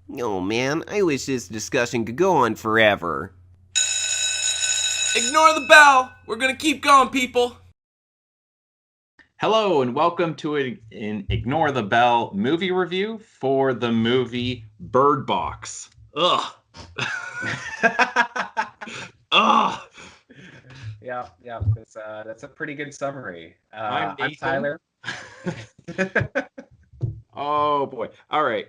Oh man, I wish this discussion could go on forever. Ignore the bell. We're gonna keep going, people. Hello and welcome to an Ignore the Bell movie review for the movie Bird Box. Ugh. Ugh. Yeah. That's a pretty good summary. I'm I'm Nathan. Tyler. Oh boy. All right.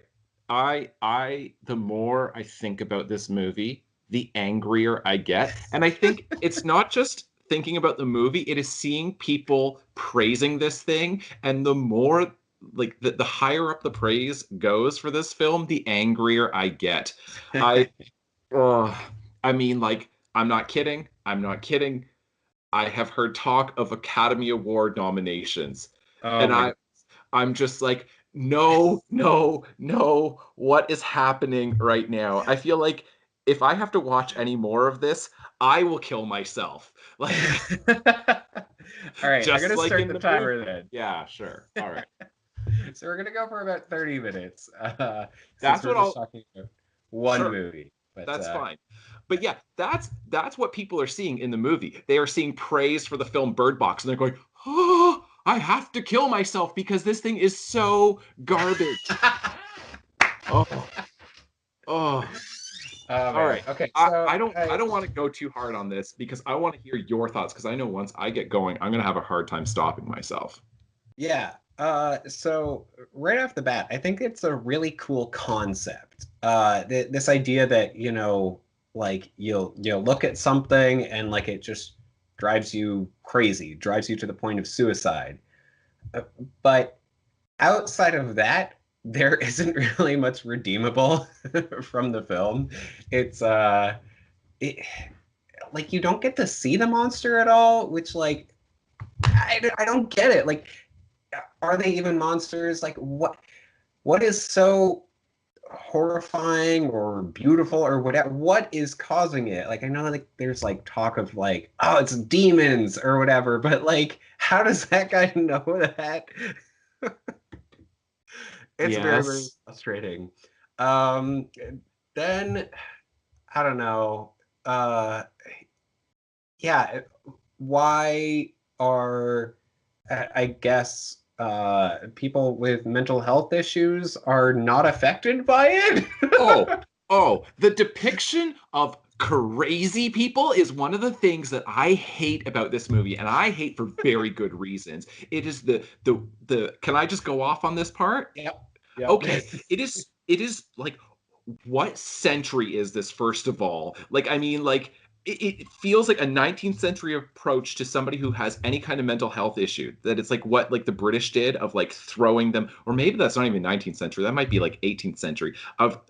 I the more I think about this movie, the angrier I get. And I think it's not just thinking about the movie, it is seeing people praising this thing. And the more like the higher up the praise goes for this film, the angrier I get. I uh, I mean, like, I'm not kidding. I'm not kidding. I have heard talk of Academy Award nominations. Oh And my. I'm just like, no, no, no. What is happening right now? I feel like if I have to watch any more of this, I will kill myself. Like All right, I'm just gonna like start in the the timer movie. then. Yeah, sure. All right. So we're gonna go for about 30 minutes, since That's we're what just I'll talking about one sure. movie. But That's fine. But yeah, that's what people are seeing in the movie. They are seeing praise for the film Bird Box, and they're going, "Oh, I have to kill myself because this thing is so garbage." Oh, oh. Oh All man. right. Okay, I, so I don't I don't want to go too hard on this because I want to hear your thoughts because I know once I get going, I'm gonna have a hard time stopping myself. yeah. So right off the bat, I think it's a really cool concept. This idea that, like you'll look at something and like it just drives you crazy, drives you to the point of suicide. Uh, But outside of that, there isn't really much redeemable from the film. It's it, like you don't get to see the monster at all, which like I don't get it. Like, are they even monsters? Like, what is so horrifying or beautiful or whatever? What is causing it? Like, I know like there's like talk of like, oh, it's demons or whatever, but like, how does that guy know that? It's very Yes. frustrating. Um, then I don't know. Uh, yeah, why are I guess people with mental health issues are not affected by it? Oh, the depiction of crazy people is one of the things that I hate about this movie, and I hate for very good reasons. It is the can I just go off on this part? Yep. Yep. Okay, it is like what century is this first of all? Like I mean like it feels like a 19th century approach to somebody who has any kind of mental health issue that it's like what like the British did of like throwing them, or maybe that's not even 19th century, that might be like 18th century, of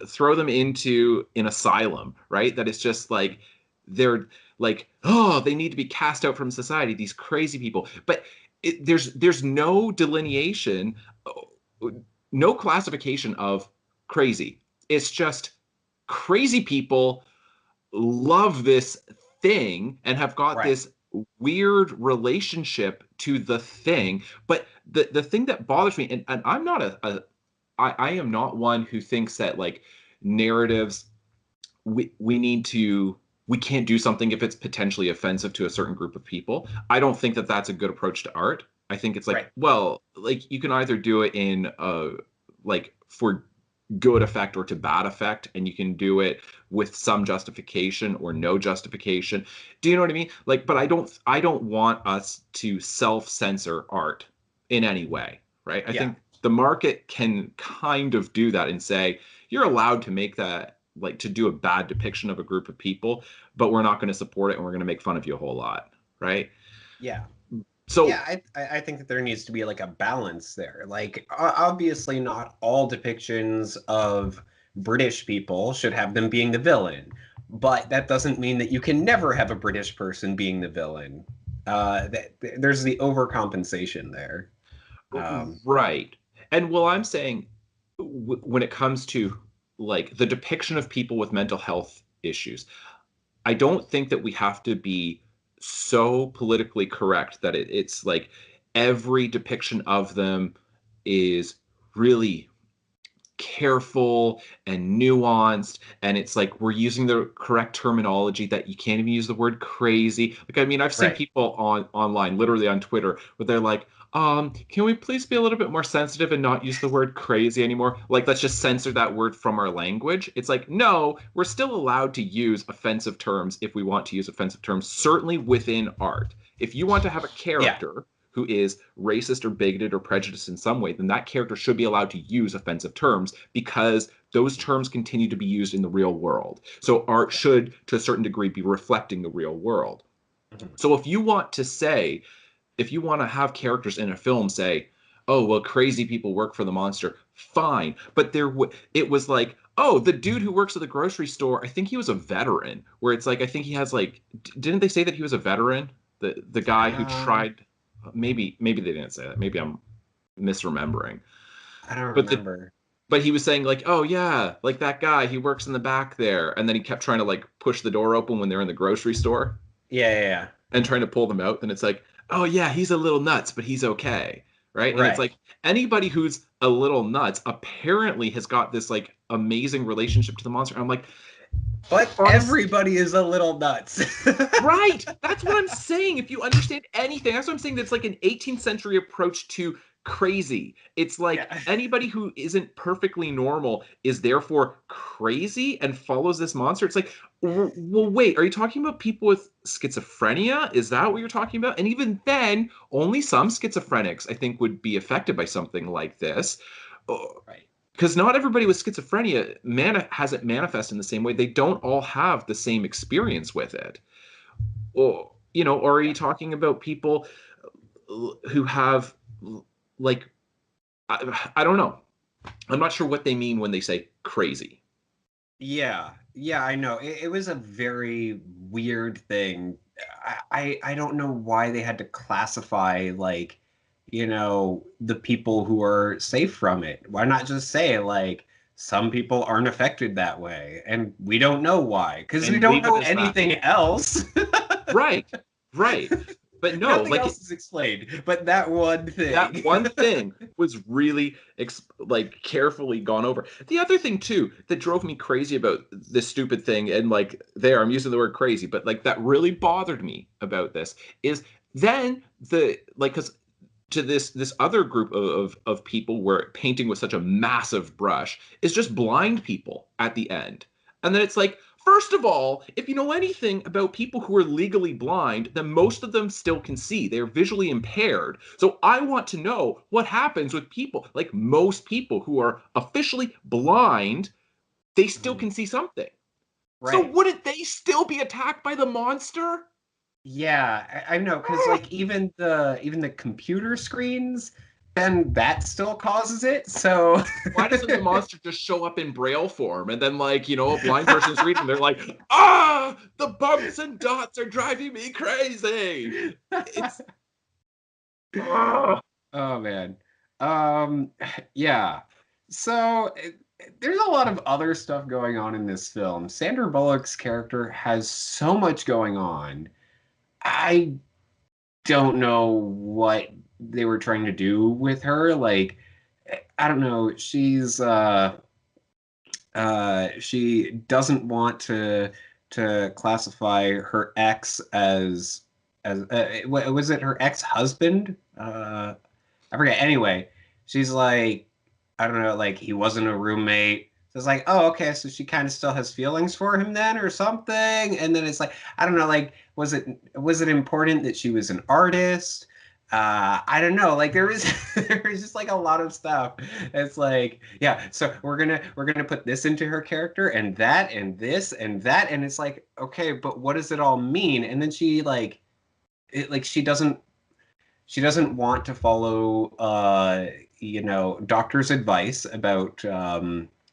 throw them into an asylum, right? That it's just like they're like, oh, they need to be cast out from society, these crazy people. But there's no delineation, no classification of crazy. It's just crazy people love this thing and have got Right. this weird relationship to the thing. But the thing that bothers me, and I'm not I am not one who thinks that like narratives, we need to, we can't do something if it's potentially offensive to a certain group of people. I don't think that that's a good approach to art. I think it's like, Right. well, like you can either do it in like for good effect or to bad effect, and you can do it with some justification or no justification. Do you know what I mean? Like, but I don't want us to self-censor art in any way, right? I Yeah. think the market can kind of do that and say you're allowed to make that, like to do a bad depiction of a group of people, but we're not going to support it and we're going to make fun of you a whole lot, right? Yeah. So Yeah, I think that there needs to be like a balance there. Like, obviously, not all depictions of British people should have them being the villain, but that doesn't mean that you can never have a British person being the villain. There's the overcompensation there. right. And well, I'm saying when it comes to like the depiction of people with mental health issues, I don't think that we have to be so politically correct that it's like every depiction of them is really careful and nuanced, and it's like we're using the correct terminology, that you can't even use the word crazy. Like, I mean, I've seen Right. people online, literally on Twitter, where they're like, can we please be a little bit more sensitive and not use the word crazy anymore? Like, let's just censor that word from our language. It's like, no, we're still allowed to use offensive terms if we want to use offensive terms, certainly within art. If you want to have a character who is racist or bigoted or prejudiced in some way, then that character should be allowed to use offensive terms, because those terms continue to be used in the real world. So art should, to a certain degree, be reflecting the real world. Mhm. So if you want to have characters in a film say, oh, well, crazy people work for the monster, fine. But it was like, oh, the dude who works at the grocery store, I think he was a veteran, where it's like, I think he has like, didn't they say that he was a veteran? The guy who tried, maybe they didn't say that. Maybe I'm misremembering. I don't But remember. but he was saying like, oh yeah, like that guy, he works in the back there. And then he kept trying to like push the door open when they're in the grocery store Yeah. and trying to pull them out. Then it's like, oh yeah, he's a little nuts, but he's okay. Right. And it's Right. like anybody who's a little nuts apparently has got this like amazing relationship to the monster. And I'm like, But honest- everybody is a little nuts. right. That's what I'm saying. If you understand anything, that's what I'm saying. That's like an 18th century approach to crazy. It's like Yeah. anybody who isn't perfectly normal is therefore crazy and follows this monster. It's like, well, wait, are you talking about people with schizophrenia? Is that what you're talking about? And even then, only some schizophrenics, I think, would be affected by something like this. Right. Because not everybody with schizophrenia hasn't manifested in the same way. They don't all have the same experience with it. Or, or are you talking about people who have, like, I don't know. I'm not sure what they mean when they say crazy. Yeah, I know. It was a very weird thing. I don't know why they had to classify, like, the people who are safe from it. Why not just say, like, some people aren't affected that way, and we don't know why, because we And don't leave it know as that. anything else. Right. But no, Nothing like else is explained, but that one thing. that one thing was really carefully gone over. The other thing too that drove me crazy about this stupid thing, and like I'm using the word crazy, but like that really bothered me about this, is then because to this other group of people where painting with such a massive brush is just blind people at the end. And then it's like, first of all, if you know anything about people who are legally blind, then most of them still can see. They're visually impaired. So I want to know what happens with people, like most people who are officially blind, they still can see something. Right. So wouldn't they still be attacked by the monster? Yeah, I know, because like even the computer screens, then that still causes it. So Why doesn't the monster just show up in braille form, and then a blind person's reading, they're like, the bumps and dots are driving me crazy. It's oh man, yeah. So there's a lot of other stuff going on in this film. Sandra Bullock's character has so much going on. I don't know what they were trying to do with her. Like, I don't know. She doesn't want to classify her ex as was it her ex-husband? I forget. Anyway, she's like, I don't know, like he wasn't a roommate. So it's like, oh, okay, so she kind of still has feelings for him then, or something. And then it's like, I don't know, like, was it important that she was an artist? I don't know. Like there was just like a lot of stuff. It's like, yeah, so we're gonna put this into her character and that and this and that, and it's like, okay, but what does it all mean? And then she she doesn't want to follow doctor's advice about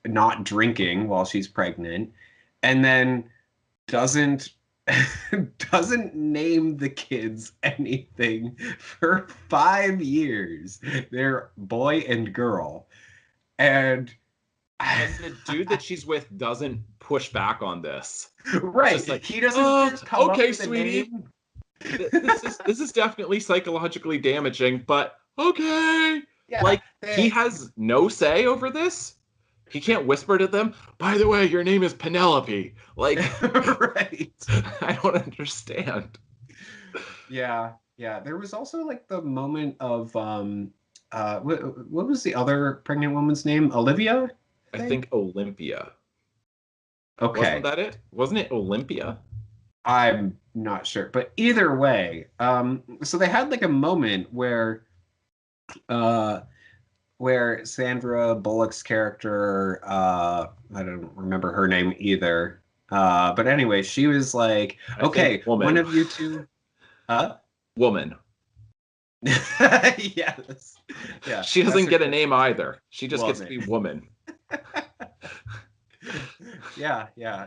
not drinking while she's pregnant, and then doesn't name the kids anything for 5 years. They're boy and girl. And the dude that she's with doesn't push back on this. Right. Just like, He doesn't just come okay, up with sweetie. a name. This is definitely psychologically damaging, but okay. Yeah, Like he has no say over this. He can't whisper to them, by the way, your name is Penelope. Like, Right. I don't understand. Yeah, yeah. There was also like the moment of what was the other pregnant woman's name? Olivia? I think Olympia. Okay. Wasn't that it? Wasn't it Olympia? I'm not sure, but either way, so they had like a moment where Sandra Bullock's character, I don't remember her name either, but anyway, she was like, I okay, think woman. one of you two, Woman. yes, yeah, She that's doesn't her- get a name either. She just gets to be Woman. woman. Yeah, yeah.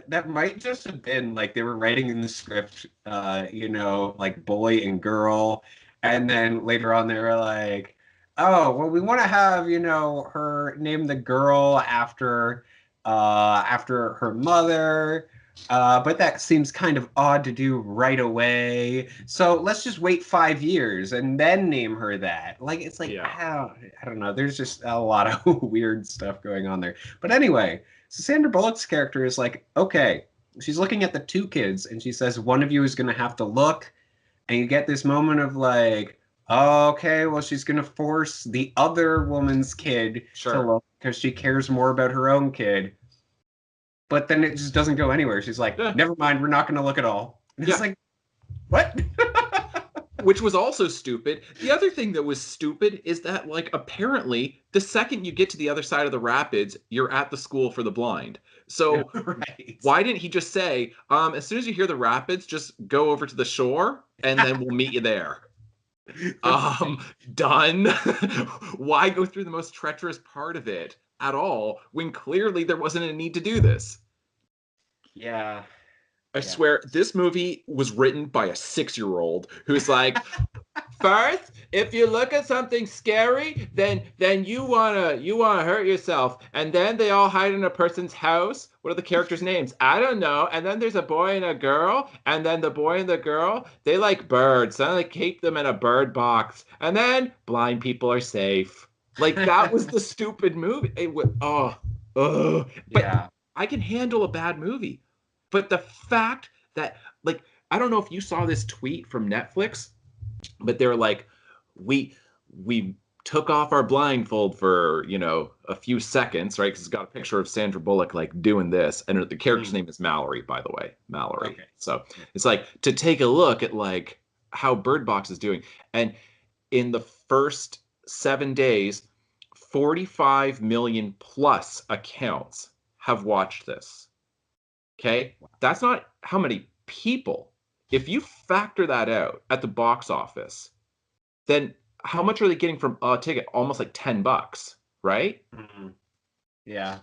That might just have been like they were writing in the script, like boy and girl, and then later on they were like, oh, well, we want to have, her name the girl after her mother. But that seems kind of odd to do right away. So let's just wait 5 years and then name her that. Like, it's like, Yeah. I don't know. There's just a lot of weird stuff going on there. But anyway, so Sandra Bullock's character is like, okay, she's looking at the two kids and she says, one of you is going to have to look. And you get this moment of like, oh, okay, well, she's going to force the other woman's kid to Sure. look because she cares more about her own kid. But then it just doesn't go anywhere. She's like, Yeah. never mind, we're not going to look at all. And it's Yeah. like, what? Which was also stupid. The other thing that was stupid is that, like, apparently, the second you get to the other side of the rapids, you're at the school for the blind. So Right. why didn't he just say, as soon as you hear the rapids, just go over to the shore and then we'll meet you there? Done. Why go through the most treacherous part of it at all when clearly there wasn't a need to do this? Yeah. I swear, this movie was written by a 6-year-old who's like, first, if you look at something scary, then you wanna hurt yourself. And then they all hide in a person's house. What are the characters' names? I don't know. And then there's a boy and a girl. And then the boy and the girl, they like birds. So they keep them in a bird box. And then blind people are safe. Like, that was the stupid movie. It was, But Yeah. I can handle a bad movie. But the fact that, like, I don't know if you saw this tweet from Netflix, but they're like, we took off our blindfold for, a few seconds, right? Because it's got a picture of Sandra Bullock, like, doing this. And the character's name is Mallory, by the way. Mallory. Okay. So it's like, to take a look at, like, how Bird Box is doing. And in the first 7 days, 45 million plus accounts have watched this. Okay, that's not how many people. If you factor that out at the box office, then how much are they getting from a ticket? Almost like $10, right? Mm-hmm. Yeah.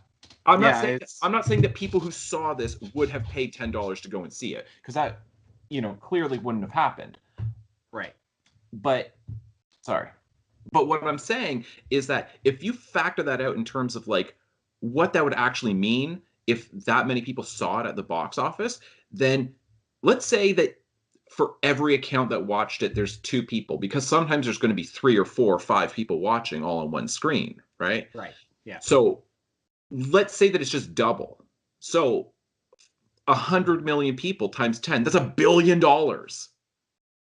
I'm Yeah, not saying that people who saw this would have paid $10 to go and see it, because that, clearly wouldn't have happened. Right. But what I'm saying is that if you factor that out in terms of like what that would actually mean if that many people saw it at the box office, then let's say that for every account that watched it, there's 2 people, because sometimes there's going to be 3 or 4 or 5 people watching all on one screen, right? Right. Yeah. So let's say that it's just double. So 100 million people times 10, that's $1 billion.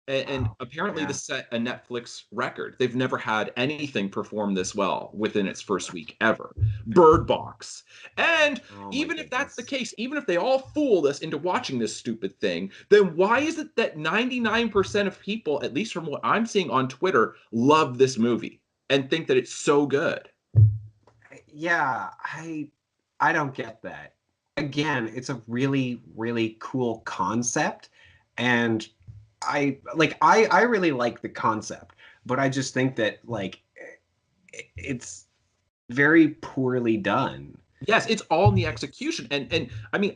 And Wow. apparently Yeah. this set a Netflix record. They've never had anything perform this well within its first week ever. Bird Box. And Oh my even if that's the goodness. case, even if they all fooled us into watching this stupid thing, then why is it that 99% of people, at least from what I'm seeing on Twitter, love this movie and think that it's so good? Yeah, I don't get that. Again, it's a really, really cool concept, and I really like the concept, but I just think that like it's very poorly done. Yes, it's all in the execution. And I mean,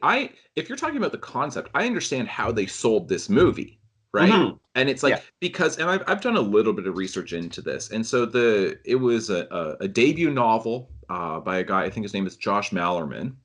if you're talking about the concept, I understand how they sold this movie, right? Mhm. And it's like, Yeah. because, and I've done a little bit of research into this. And so it was a debut novel by a guy, I think his name is Josh Mallerman,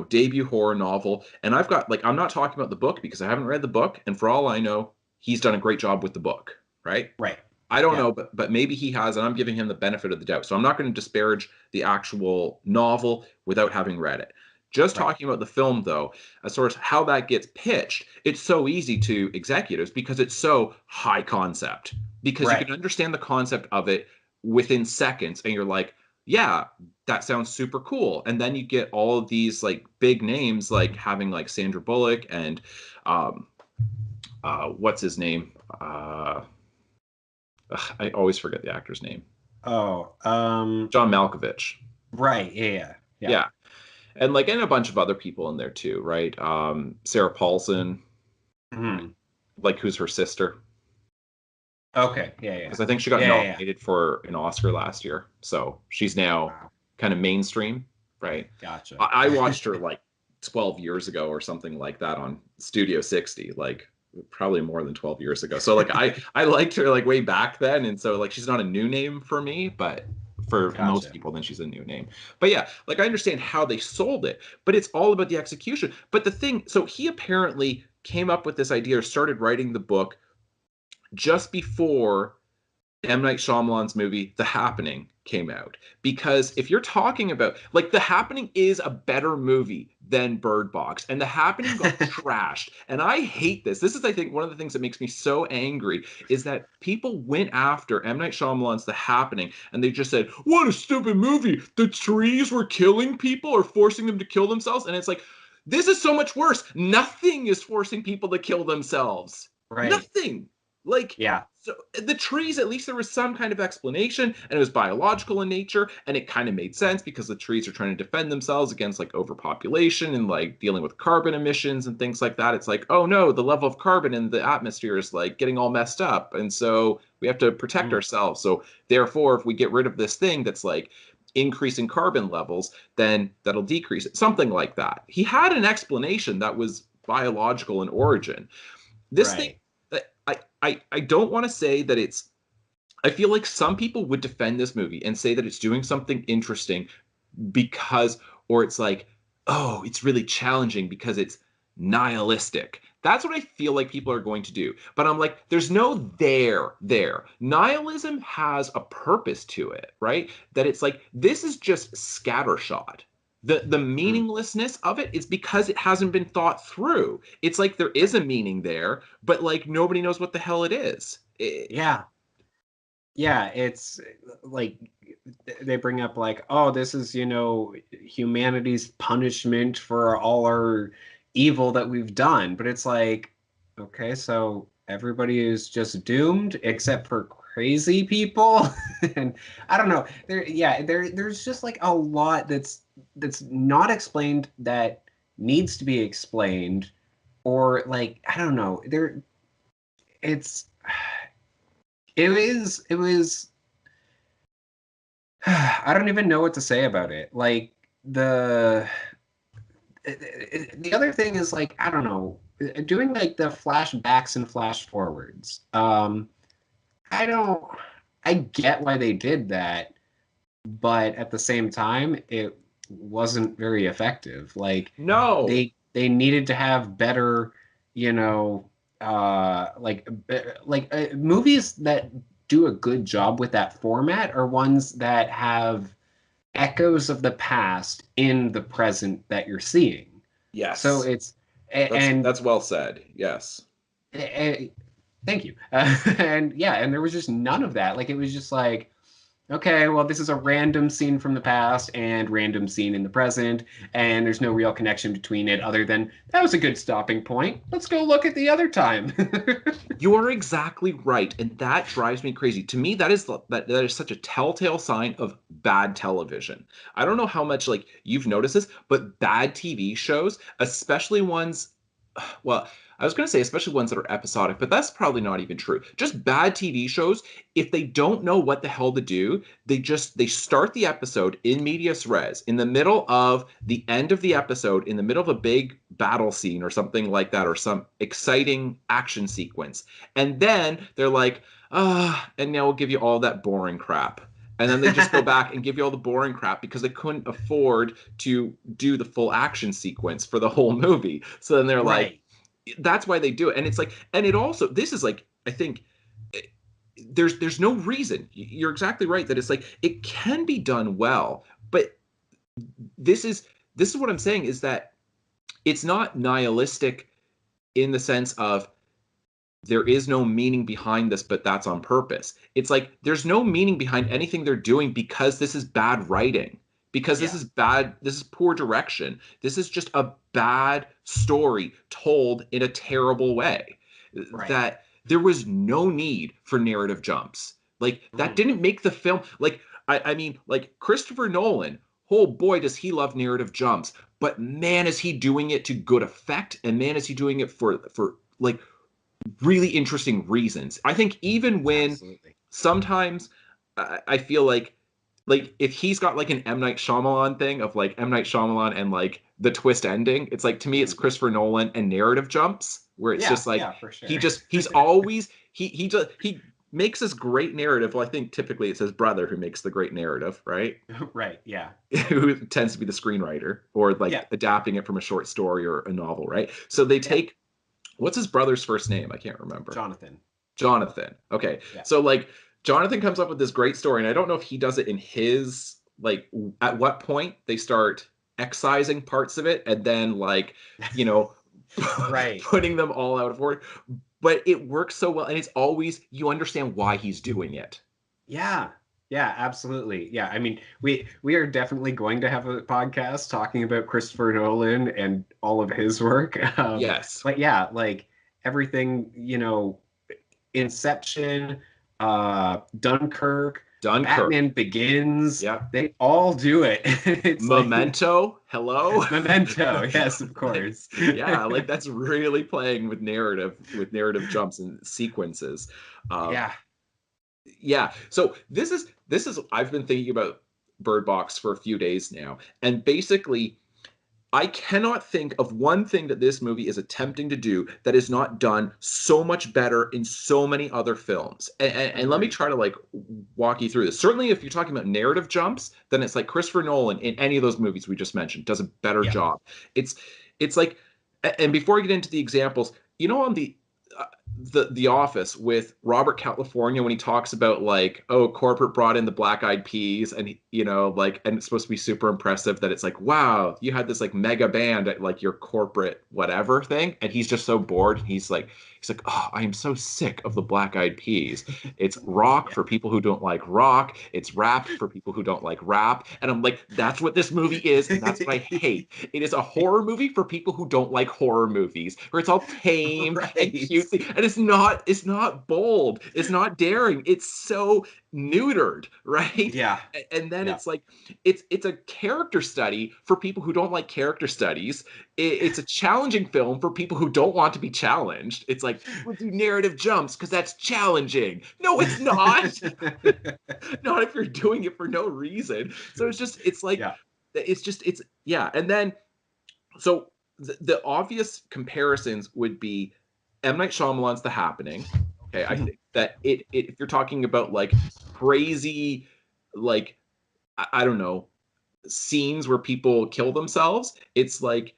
debut horror novel. And I've got, like, I'm not talking about the book because I haven't read the book. And for all I know, he's done a great job with the book, right? Right. I don't Yeah. know, but maybe he has, and I'm giving him the benefit of the doubt. So I'm not going to disparage the actual novel without having read it. Just Right. talking about the film, though, as far as how that gets pitched, it's so easy to executives because it's so high concept. Because you Right. can understand the concept of it within seconds, and you're like, yeah, that sounds super cool. And then you get all of these like big names, like having like Sandra Bullock and um, what's his name? I always forget the actor's name. Oh, John Malkovich. right. Yeah, yeah. Yeah. Yeah. And like and a bunch of other people in there too, right? Sarah Paulson, Mhm. like who's her sister. Okay. Yeah, yeah. Because I think she got Yeah, yeah, yeah. nominated for an Oscar last year. So she's now Wow. kind of mainstream, right? Gotcha. I watched her like 12 years ago or something like that on Studio 60, like probably more than 12 years ago. So like I liked her like way back then, and so like she's not a new name for me, but for most Gotcha. people then she's a new name. But yeah, like I understand how they sold it, but it's all about the execution. But the thing, so he apparently came up with this idea or started writing the book just before M. Night Shyamalan's movie, The Happening, came out. Because if you're talking about, like, The Happening is a better movie than Bird Box, and The Happening got trashed. And I hate this. This is, I think, one of the things that makes me so angry is that people went after M. Night Shyamalan's The Happening, and they just said, what a stupid movie. The trees were killing people or forcing them to kill themselves. And it's like, this is so much worse. Nothing is forcing people to kill themselves. Right. Nothing. Like, Yeah. so the trees, at least there was some kind of explanation, and it was biological in nature, and it kind of made sense because the trees are trying to defend themselves against like overpopulation and like dealing with carbon emissions and things like that. It's like, oh no, the level of carbon in the atmosphere is like getting all messed up, and so we have to protect ourselves. So therefore, if we get rid of this thing that's like increasing carbon levels, then that'll decrease it. Something like that. He had an explanation that was biological in origin. This thing, Right. I don't want to say that it's. I feel like some people would defend this movie and say that it's doing something interesting because, or it's like, oh, it's really challenging because it's nihilistic. That's what I feel like people are going to do. But I'm like, there's no there. Nihilism has a purpose to it, right? That it's like, this is just scattershot. The meaninglessness of it is because it hasn't been thought through. It's like there is a meaning there, but like nobody knows what the hell it is. Yeah. Yeah, it's like they bring up like, oh, this is, humanity's punishment for all our evil that we've done. But it's like, okay, so everybody is just doomed except for crazy people. And I don't know. There's just like a lot that's not explained that needs to be explained, or like, I don't know. It's it was I don't even know what to say about it. Like the other thing is like, I don't know, doing like the flashbacks and flash forwards. I get why they did that, but at the same time it wasn't very effective. Like No. they needed to have better, movies that do a good job with that format are ones that have echoes of the past in the present that you're seeing. Yes. So it's That's well said. Yes. thank you. And yeah, and there was just none of that. Like it was just like, okay, well, this is a random scene from the past and random scene in the present, and there's no real connection between it other than that was a good stopping point. Let's go look at the other time. You are exactly right, and that drives me crazy. To me, that is such a telltale sign of bad television. I don't know how much like you've noticed this, but bad TV shows, especially ones, well, I was going to say especially ones that are episodic, but that's probably not even true. Just bad TV shows, if they don't know what the hell to do, they start the episode in medias res, in the middle of the end of the episode, in the middle of a big battle scene or something like that, or some exciting action sequence. And then they're like, and now we'll give you all that boring crap. And then they just go back and give you all the boring crap because they couldn't afford to do the full action sequence for the whole movie. So then they're like, Right. that's why they do it. And it's like, and it also, this is like, I think there's no reason. You're exactly right that it's like it can be done well, but this is what I'm saying is that it's not nihilistic in the sense of there is no meaning behind this, but that's on purpose. It's like there's no meaning behind anything they're doing because this is bad writing, because this is bad, this is poor direction. This is just a bad story told in a terrible way. Right. That there was no need for narrative jumps. Like that didn't make the film like I mean, like Christopher Nolan, oh boy, does he love narrative jumps, but man, is he doing it to good effect, and man, is he doing it for like really interesting reasons. I think even when sometimes I feel like if he's got like an M. Night Shyamalan thing of like M. Night Shyamalan and like the twist ending, it's like to me it's Christopher Nolan and narrative jumps where it's just like for sure. he's always he makes this great narrative. Well, I think typically it's his brother who makes the great narrative, right? Right, yeah. Who tends to be the screenwriter or like adapting it from a short story or a novel, right? So they take what's his brother's first name? I can't remember. Jonathan. Okay. Yeah. So like Jonathan comes up with this great story, and I don't know if he does it in his like at what point they start excising parts of it and then like, you know, putting them all out of order. But it works so well, and it's always you understand why he's doing it. Yeah. Yeah, absolutely. Yeah, I mean, we are definitely going to have a podcast talking about Christopher Nolan and all of his work. Yes. But yeah, like everything, you know, Inception, Dunkirk, Batman Begins. Yeah. They all do it. It's Memento. Like, hello. Memento. Yes, of course. Yeah, like that's really playing with narrative jumps and sequences. Yeah. So this is I've been thinking about Bird Box for a few days now, and basically I cannot think of one thing that this movie is attempting to do that is not done so much better in so many other films. And let me try to like walk you through this. Certainly if you're talking about narrative jumps, then it's like Christopher Nolan in any of those movies we just mentioned does a better job. It's like, and before I get into the examples, you know, on the Office with Robert California when he talks about like, oh, corporate brought in the Black Eyed Peas, and he, you know, like, and it's supposed to be super impressive that it's like, wow, you had this like mega band at like your corporate whatever thing, and he's just so bored. He's like, oh, I am so sick of the Black Eyed Peas. It's rock for people who don't like rock. It's rap for people who don't like rap. And I'm like, that's what this movie is, and that's what I hate. It is a horror movie for people who don't like horror movies, where it's all tame and cutesy, and it's not bold. It's not daring. It's so neutered, right? Yeah. And then it's like it's a character study for people who don't like character studies. It's a challenging film for people who don't want to be challenged. It's like, we'll do narrative jumps because that's challenging. No, it's not. Not if you're doing it for no reason. So it's like and then so the obvious comparisons would be M. Night Shyamalan's The Happening. Okay, I think that if you're talking about like crazy, like I don't know, scenes where people kill themselves, it's like,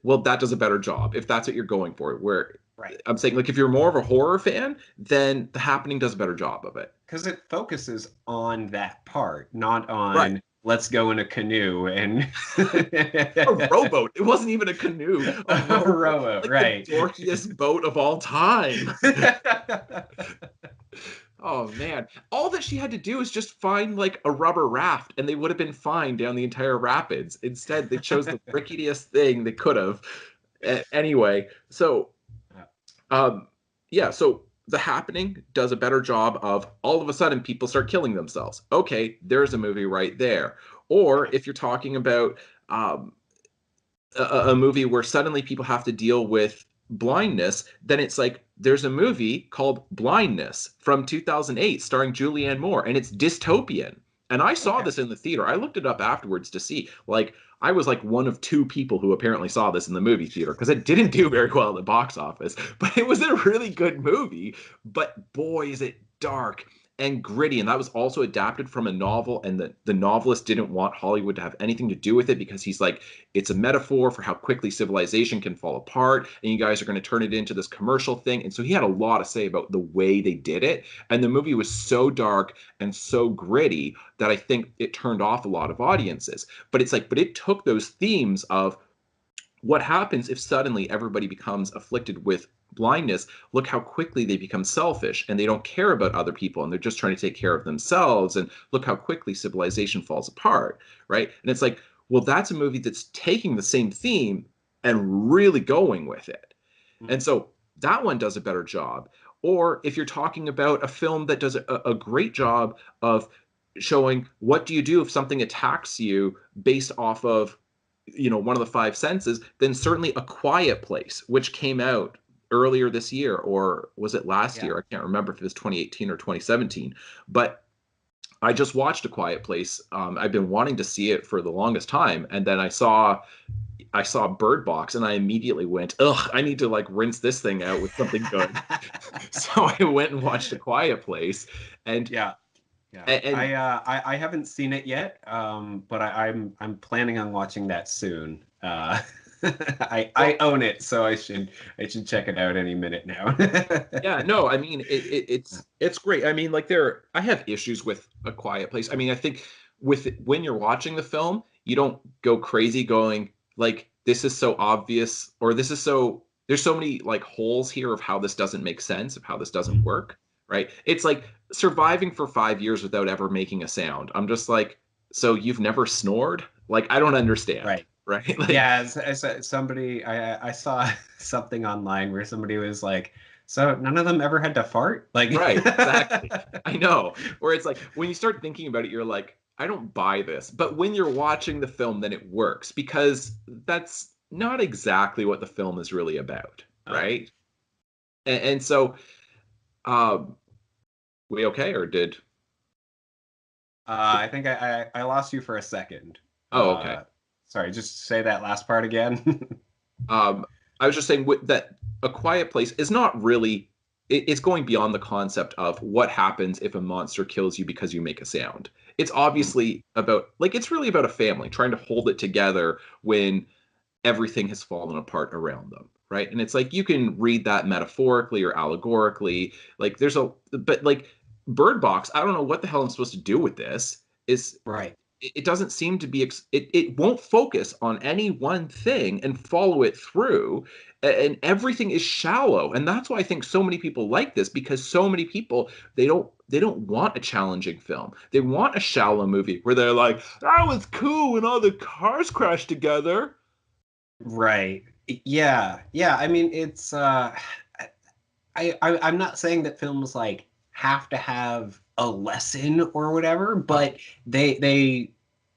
well, that does a better job if that's what you're going for. Where I'm saying, like, if you're more of a horror fan, then The Happening does a better job of it because it focuses on that part, not on let's go in a canoe and a rowboat. It wasn't even a canoe. A rowboat, like right? The dorkiest boat of all time. Oh man! All that she had to do is just find like a rubber raft, and they would have been fine down the entire rapids. Instead, they chose the ricketiest thing they could have. Anyway, so so The Happening does a better job of all of a sudden people start killing themselves. Okay, there's a movie right there. Or if you're talking about a movie where suddenly people have to deal with blindness, then it's like there's a movie called Blindness from 2008 starring Julianne Moore, and it's dystopian. And I saw this in the theater. I looked it up afterwards to see. Like, I was like one of two people who apparently saw this in the movie theater because it didn't do very well at the box office. But it was a really good movie. But boy, is it dark. and gritty, and that was also adapted from a novel, and the novelist didn't want Hollywood to have anything to do with it because he's like, it's a metaphor for how quickly civilization can fall apart, and you guys are going to turn it into this commercial thing. And so he had a lot to say about the way they did it, and the movie was so dark and so gritty that I think it turned off a lot of audiences. But it's like, but it took those themes of what happens if suddenly everybody becomes afflicted with blindness. Look how quickly they become selfish and they don't care about other people and they're just trying to take care of themselves, and look how quickly civilization falls apart, right? And it's like, well, that's a movie that's taking the same theme and really going with it. And so that one does a better job. Or if you're talking about a film that does a great job of showing what do you do if something attacks you based off of, you know, one of the five senses, then certainly A Quiet Place, which came out earlier this year, or was it last year? I can't remember if it was 2018 or 2017, but I just watched A Quiet Place. I've been wanting to see it for the longest time, and then I saw Bird Box, and I immediately went, ugh, I need to like rinse this thing out with something good. So I went and watched A Quiet Place, and Yeah. And I haven't seen it yet, but I'm planning on watching that soon. I own it, so I should check it out any minute now. yeah, no, I mean it's great. I mean, like I have issues with A Quiet Place. I mean, I think when you're watching the film, you don't go crazy going like, this is so obvious, or this is so, there's so many like holes here of how this doesn't make sense, of how this doesn't work, right? It's like surviving for 5 years without ever making a sound. I'm just like, so you've never snored? Like, I don't understand. Right. Right. Like, Yeah, as somebody, I saw something online where somebody was like, so none of them ever had to fart? Like, right, exactly. I know. Where it's like, when you start thinking about it, you're like, I don't buy this. But when you're watching the film, then it works, because that's not exactly what the film is really about, right? And so, we okay, or did? I think I lost you for a second. Oh, okay. Sorry, just say that last part again. I was just saying that A Quiet Place is not really, it's going beyond the concept of what happens if a monster kills you because you make a sound. It's obviously about, like, it's really about a family trying to hold it together when everything has fallen apart around them, right? And it's like, you can read that metaphorically or allegorically. Like, but like Bird Box, I don't know what the hell I'm supposed to do with this. Is Right. It doesn't seem to be, it won't focus on any one thing and follow it through, and everything is shallow. And that's why I think so many people like this, because so many people, they don't want a challenging film. They want a shallow movie where they're like, that was cool when all the cars crashed together. Right. Yeah. I mean, it's I'm not saying that films like have to have a lesson or whatever, but they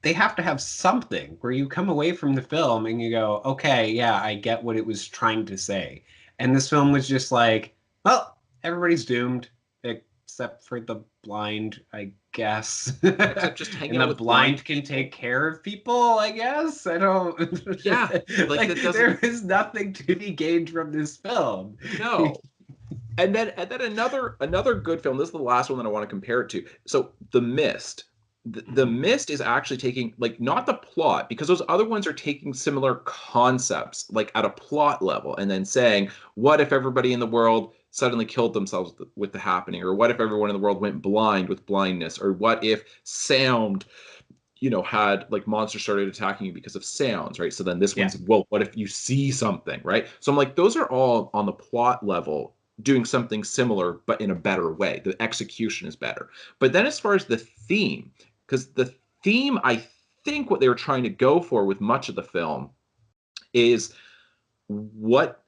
have to have something where you come away from the film and you go, okay, yeah, I get what it was trying to say. And this film was just like, well, everybody's doomed except for the blind, I guess. Except just hanging and out the with blind can take care of people, I guess. I don't. Yeah, like that doesn't... there is nothing to be gained from this film. No. And then another good film. This is the last one that I want to compare it to. So The Mist. The Mist is actually taking, like, not the plot, because those other ones are taking similar concepts, like at a plot level, and then saying, what if everybody in the world suddenly killed themselves with the happening, or what if everyone in the world went blind with blindness, or what if sound, you know, had, like, monsters started attacking you because of sounds, right? So then this one's, well, what if you see something, right? So I'm like, those are all on the plot level doing something similar, but in a better way. The execution is better. But then as far as the theme, because the theme, I think what they were trying to go for with much of the film is what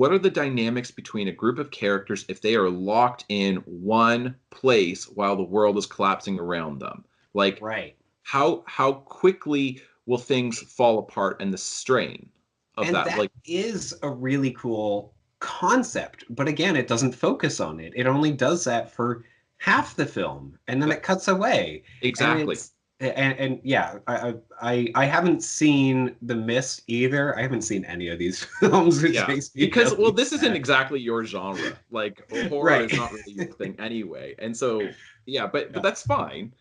are the dynamics between a group of characters if they are locked in one place while the world is collapsing around them? Like, right. How quickly will things fall apart, and the strain of and that. That like, is a really cool concept, but again, it doesn't focus on it. It only does that for half the film, and then it cuts away. Exactly. and yeah, I haven't seen The Mist either. I haven't seen any of these films, which Yeah, makes me because really this isn't sad. exactly your genre. Like horror Right. is not really your thing anyway, and so yeah, but that's fine.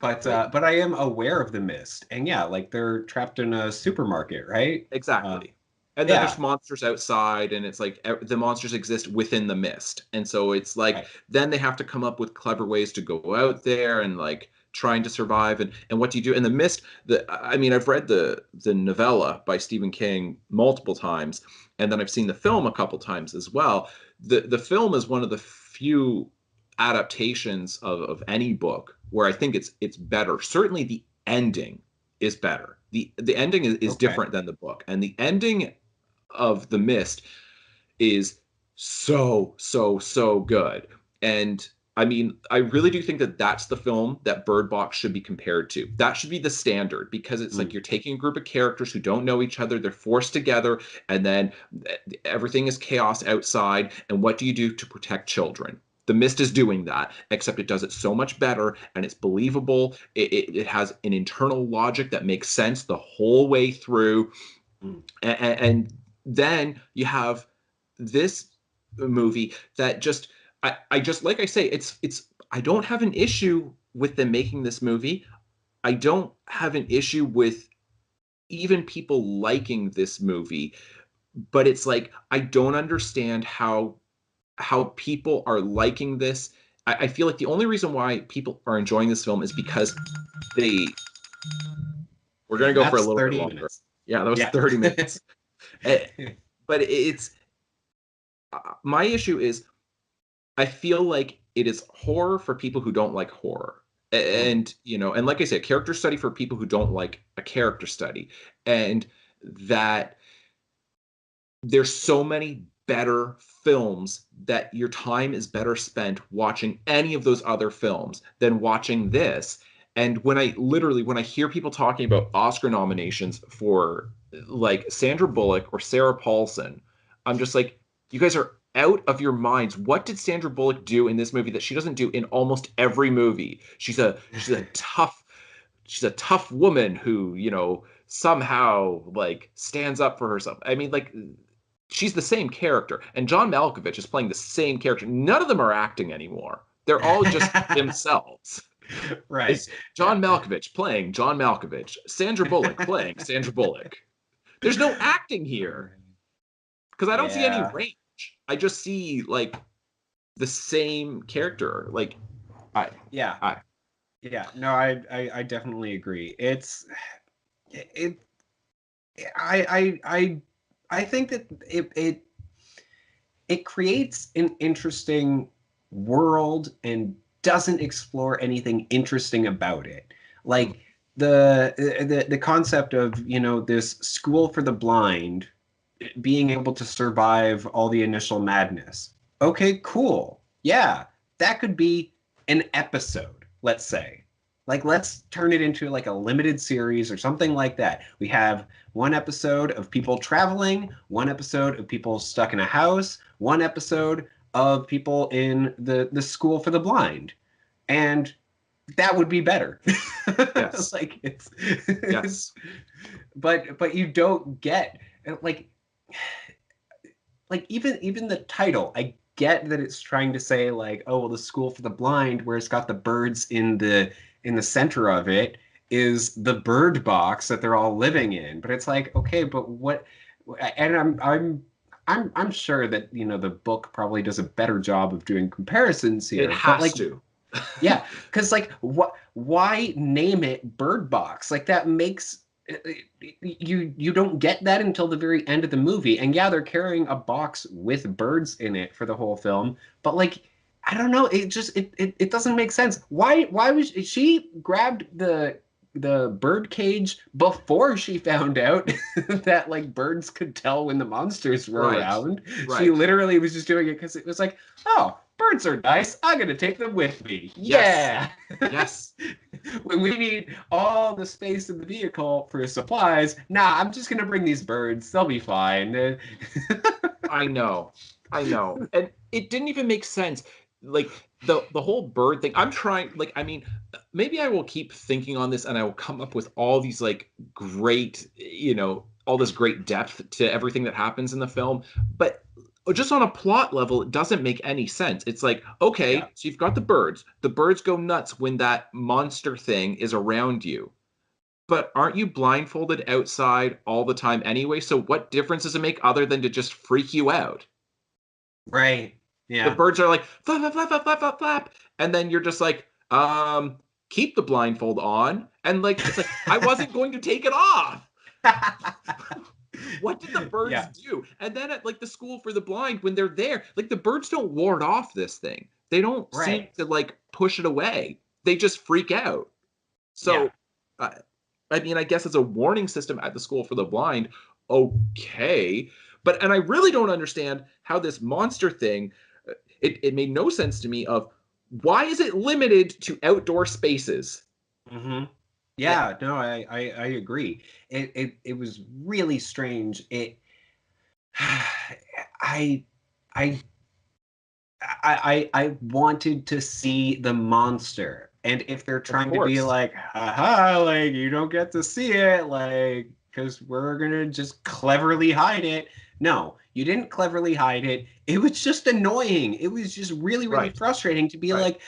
Like But I am aware of The Mist, and yeah, like they're trapped in a supermarket, right? Uh, exactly. And then there's yeah, monsters outside, and it's like the monsters exist within the mist, and so it's like right. then they have to come up with clever ways to go out there and like trying to survive. And what do you do in the mist? I mean, I've read the novella by Stephen King multiple times, and then I've seen the film a couple times as well. The film is one of the few adaptations of any book where I think it's better. Certainly the ending is better. The ending is Okay. different than the book. And the ending of The Mist is so good. And I mean, I really do think that that's the film that Bird Box should be compared to. That should be the standard because it's like Mm. you're taking a group of characters who don't know each other, they're forced together, and then everything is chaos outside. And what do you do to protect children? The Mist is doing that, except it does it so much better and it's believable. It has an internal logic that makes sense the whole way through. Mm. And then you have this movie that just I just like I say it's I don't have an issue with them making this movie. I don't have an issue with even people liking this movie, but it's like I don't understand how people are liking this. I feel like the only reason why people are enjoying this film is because they we're gonna go for a That's little bit 30 longer. minutes. Yeah, that was Yeah. 30 minutes. Eh, but it's my issue is I feel like it is horror for people who don't like horror. Mm. And, and like I said, character study for people who don't like a character study. And that there's so many better films that your time is better spent watching any of those other films than watching this. And when I hear people talking about Oscar nominations for like Sandra Bullock or Sarah Paulson, I'm just like, you guys are out of your minds. What did Sandra Bullock do in this movie that she doesn't do in almost every movie? She's a tough woman who, somehow like stands up for herself. I mean, like she's the same character, and John Malkovich is playing the same character. None of them are acting anymore. They're all just themselves. Right. It's Yeah. John Malkovich playing John Malkovich, Sandra Bullock playing Sandra Bullock. There's no acting here because I don't see any Yeah. range. I just see like the same character. Like I, Yeah. I, Yeah. No, I definitely agree. It I think that it creates an interesting world and doesn't explore anything interesting about it. Like the concept of, this school for the blind being able to survive all the initial madness. Okay, cool. Yeah, that could be an episode, let's say. Like, let's turn it into like a limited series or something like that. We have one episode of people traveling, one episode of people stuck in a house, one episode of people in the school for the blind. And that would be better. Yes. Like yes. but you don't get like even the title. I get that it's trying to say like, oh well, the school for the blind, where it's got the birds in the center of it, is the bird box that they're all living in. But it's like, okay, but what? And I'm sure that the book probably does a better job of doing comparisons here. It But has like, to. yeah, because like, why name it Bird Box? Like that makes you don't get that until the very end of the movie. And yeah, they're carrying a box with birds in it for the whole film, but like, I don't know, it just it doesn't make sense. Why was she grabbed the bird cage before she found out that like birds could tell when the monsters were Right. around? She Right. literally was just doing it because it was like, oh, birds are nice, I'm gonna take them with me. Yes. Yeah. Yes. When we need all the space in the vehicle for supplies, nah, I'm just gonna bring these birds, they'll be fine. I know. And it didn't even make sense. like the whole bird thing. I'm trying, like, I mean, maybe I will keep thinking on this and I will come up with all these like great, all this great depth to everything that happens in the film. But just on a plot level, it doesn't make any sense. It's like, okay, Yeah. so you've got the birds. The birds go nuts when that monster thing is around you. But aren't you blindfolded outside all the time anyway? So what difference does it make other than to just freak you out? Right. The Yeah. birds are like flap, flap, flap, flap, flap, flap, flap. And then you're just like, keep the blindfold on. And like, it's like, I wasn't going to take it off. What did the birds Yeah. do? And then at like the school for the blind, when they're there, like the birds don't ward off this thing. They don't seem Right. to like push it away. They just freak out. So, I mean, I guess it's a warning system at the school for the blind. Okay. And I really don't understand how this monster thing, it made no sense to me of why is it limited to outdoor spaces? Mm-hmm. Yeah, no, I agree. It was really strange. I I I wanted to see the monster. And if they're trying to be course. like, haha, like you don't get to see it, like, because we're gonna just cleverly hide it. No, you didn't cleverly hide it. It was just annoying. It was just really, really Right. frustrating to be Right. like,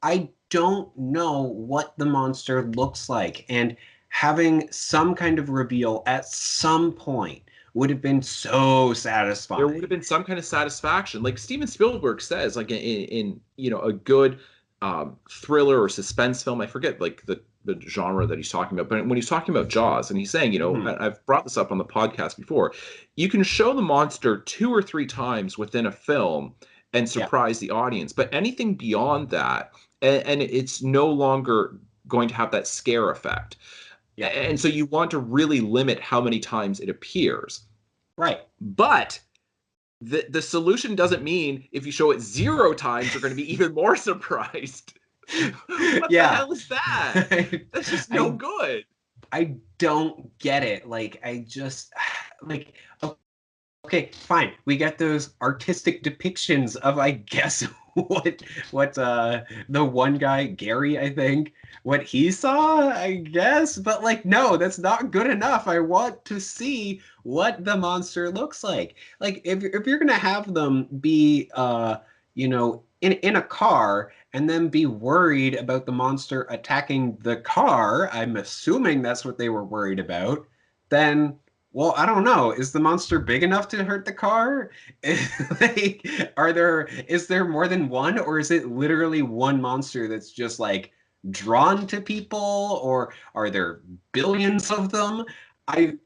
I don't know what the monster looks like. And having some kind of reveal at some point would have been so satisfying. There would have been some kind of satisfaction, like Steven Spielberg says, like in a good thriller or suspense film. I forget like the genre that he's talking about, but when he's talking about Jaws, and he's saying, I've brought this up on the podcast before, you can show the monster 2 or 3 times within a film and surprise the audience, but anything beyond that, and it's no longer going to have that scare effect. Yeah. And so you want to really limit how many times it appears. Right. But the solution doesn't mean if you show it 0 times, you're going to be even more surprised. What the hell is that? That's just no good. I don't get it. Like, I just, like, okay, fine. We get those artistic depictions of, I guess, what the one guy, Gary, I think, what he saw, I guess. But like, no, that's not good enough. I want to see what the monster looks like. Like, if you're gonna have them be in a car and then be worried about the monster attacking the car, I'm assuming that's what they were worried about, then, well, I don't know. Is the monster big enough to hurt the car? Like, is there more than one, or is it literally one monster that's just like drawn to people, or are there billions of them? I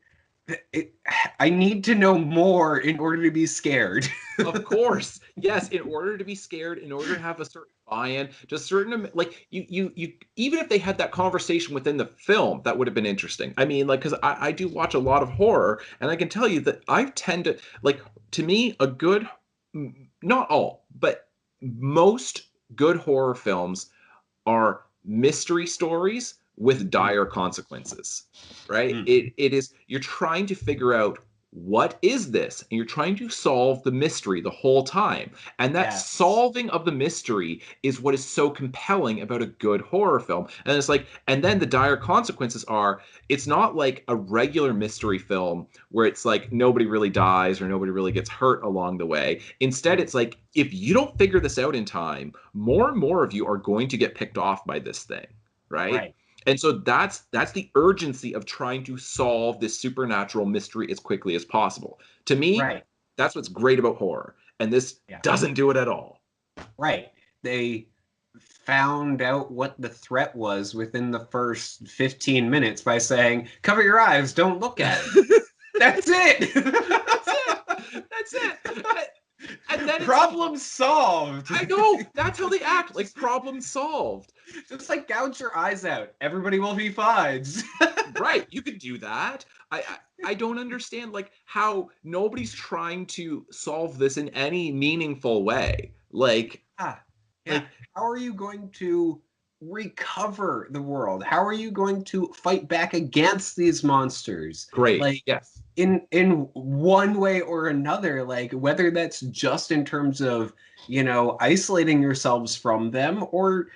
need to know more in order to be scared. Of course. Yes, in order to be scared, in order to have a certain buy-in, just certain, like you even if they had that conversation within the film, that would have been interesting. I mean, like, because I do watch a lot of horror, and I can tell you that I tend to, like, to me, a good, not all, but most good horror films are mystery stories with dire consequences, right? It is, you're trying to figure out, what is this? And you're trying to solve the mystery the whole time. And that solving of the mystery is what is so compelling about a good horror film. And it's like, and then the dire consequences are, it's not like a regular mystery film where it's like nobody really dies or nobody really gets hurt along the way. Instead, it's like, if you don't figure this out in time, more and more of you are going to get picked off by this thing, right? And so that's the urgency of trying to solve this supernatural mystery as quickly as possible. To me, that's what's great about horror. And this doesn't do it at all. Right. They found out what the threat was within the first 15 minutes by saying, cover your eyes, don't look at it. That's it. That's it. And then problem solved. I know. That's how they act. Like, problem solved. Just like gouge your eyes out. Everybody will be fine. Right. You could do that. I don't understand, like, how nobody's trying to solve this in any meaningful way. Like, how are you going to recover the world? How are you going to fight back against these monsters? Great. Like, Yes. in one way or another, like whether that's just in terms of, isolating yourselves from them, or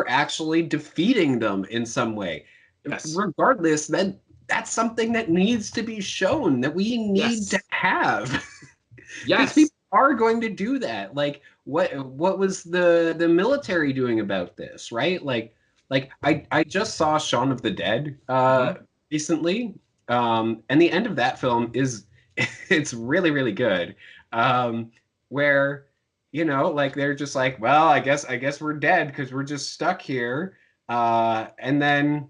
actually defeating them in some way. Yes. Regardless, that's something that needs to be shown, that we need to Yes. have. Because Yes. people are going to do that. Like, what was the military doing about this, right? Like I just saw Shaun of the Dead recently, and the end of that film is it's really, really good. Where, like they're just like, well, I guess we're dead because we're just stuck here. And then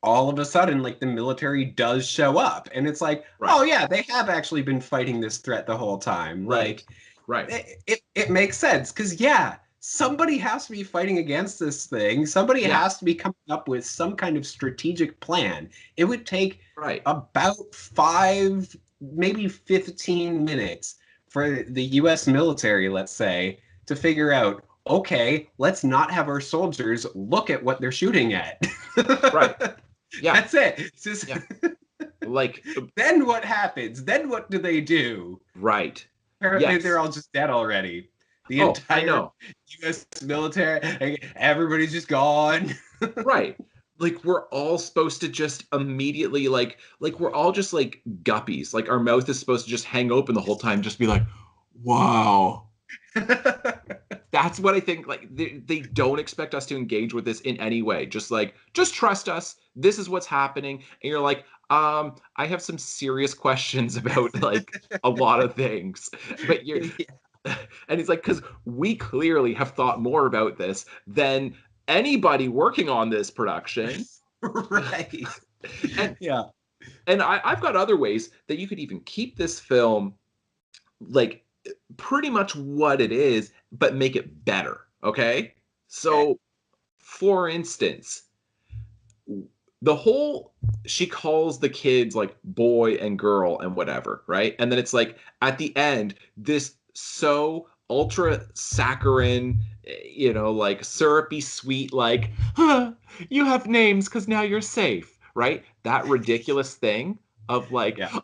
all of a sudden, like, the military does show up, and it's like, Right. oh yeah, they have actually been fighting this threat the whole time. Right. Like, Right. it makes sense, because yeah, somebody has to be fighting against this thing. Somebody Yeah. has to be coming up with some kind of strategic plan. It would take Right. about 5, maybe 15 minutes for the US military, let's say, to figure out, okay, let's not have our soldiers look at what they're shooting at. Right. Yeah. That's it. It's just, Yeah. Like, then what happens? Then what do they do? right. Apparently Yes. they're all just dead already. The Oh, I entire know. US military, like, everybody's just gone. Right. Like, we're all supposed to just immediately, like we're all just like guppies. Like, our mouth is supposed to just hang open the whole time, just be like, wow. That's what I think. Like, they don't expect us to engage with this in any way. Just like, just trust us. This is what's happening. And you're like, I have some serious questions about like a lot of things. But you're and he's like, because we clearly have thought more about this than anybody working on this production. Right. And Yeah. and I've got other ways that you could even keep this film like pretty much what it is, but make it better. Okay. So, for instance, the whole she calls the kids like boy and girl and whatever, right? And then it's like at the end, this so ultra saccharine, like syrupy sweet, like, huh, you have names because now you're safe, right? That ridiculous thing of like, Yeah.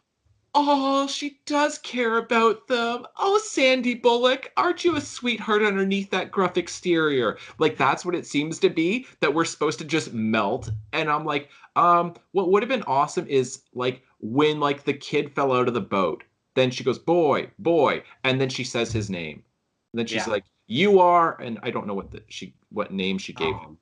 oh, she does care about them. Oh, Sandy Bullock, aren't you a sweetheart underneath that gruff exterior? Like, that's what it seems to be, that we're supposed to just melt. And I'm like, what would have been awesome is like when like the kid fell out of the boat. Then she goes, boy, boy, and then she says his name. And then she's Yeah. like, you are, and I don't know what name she gave him.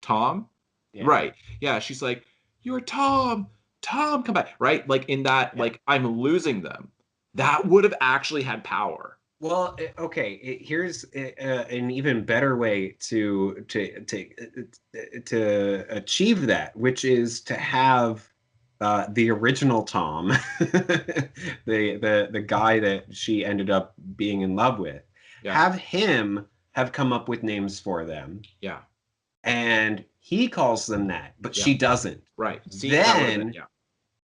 Tom? Yeah. Right. Yeah, she's like, you're Tom. Tom, come back, right? Like in that, Yeah. like I'm losing them. That would have actually had power. Well, okay. Here's an even better way to achieve that, which is to have the original Tom, the guy that she ended up being in love with, Yeah. have him have come up with names for them, Yeah. and he calls them that, but Yeah. she doesn't. Right. See, that would've been-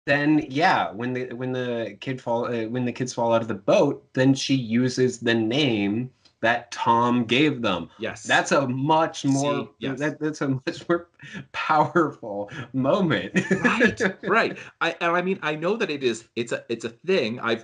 Then, yeah, when the kids fall out of the boat, then she uses the name that Tom gave them. Yes. That's a much more yes. that's a much more powerful moment. Right. Right. I mean, I know that it's a thing. I've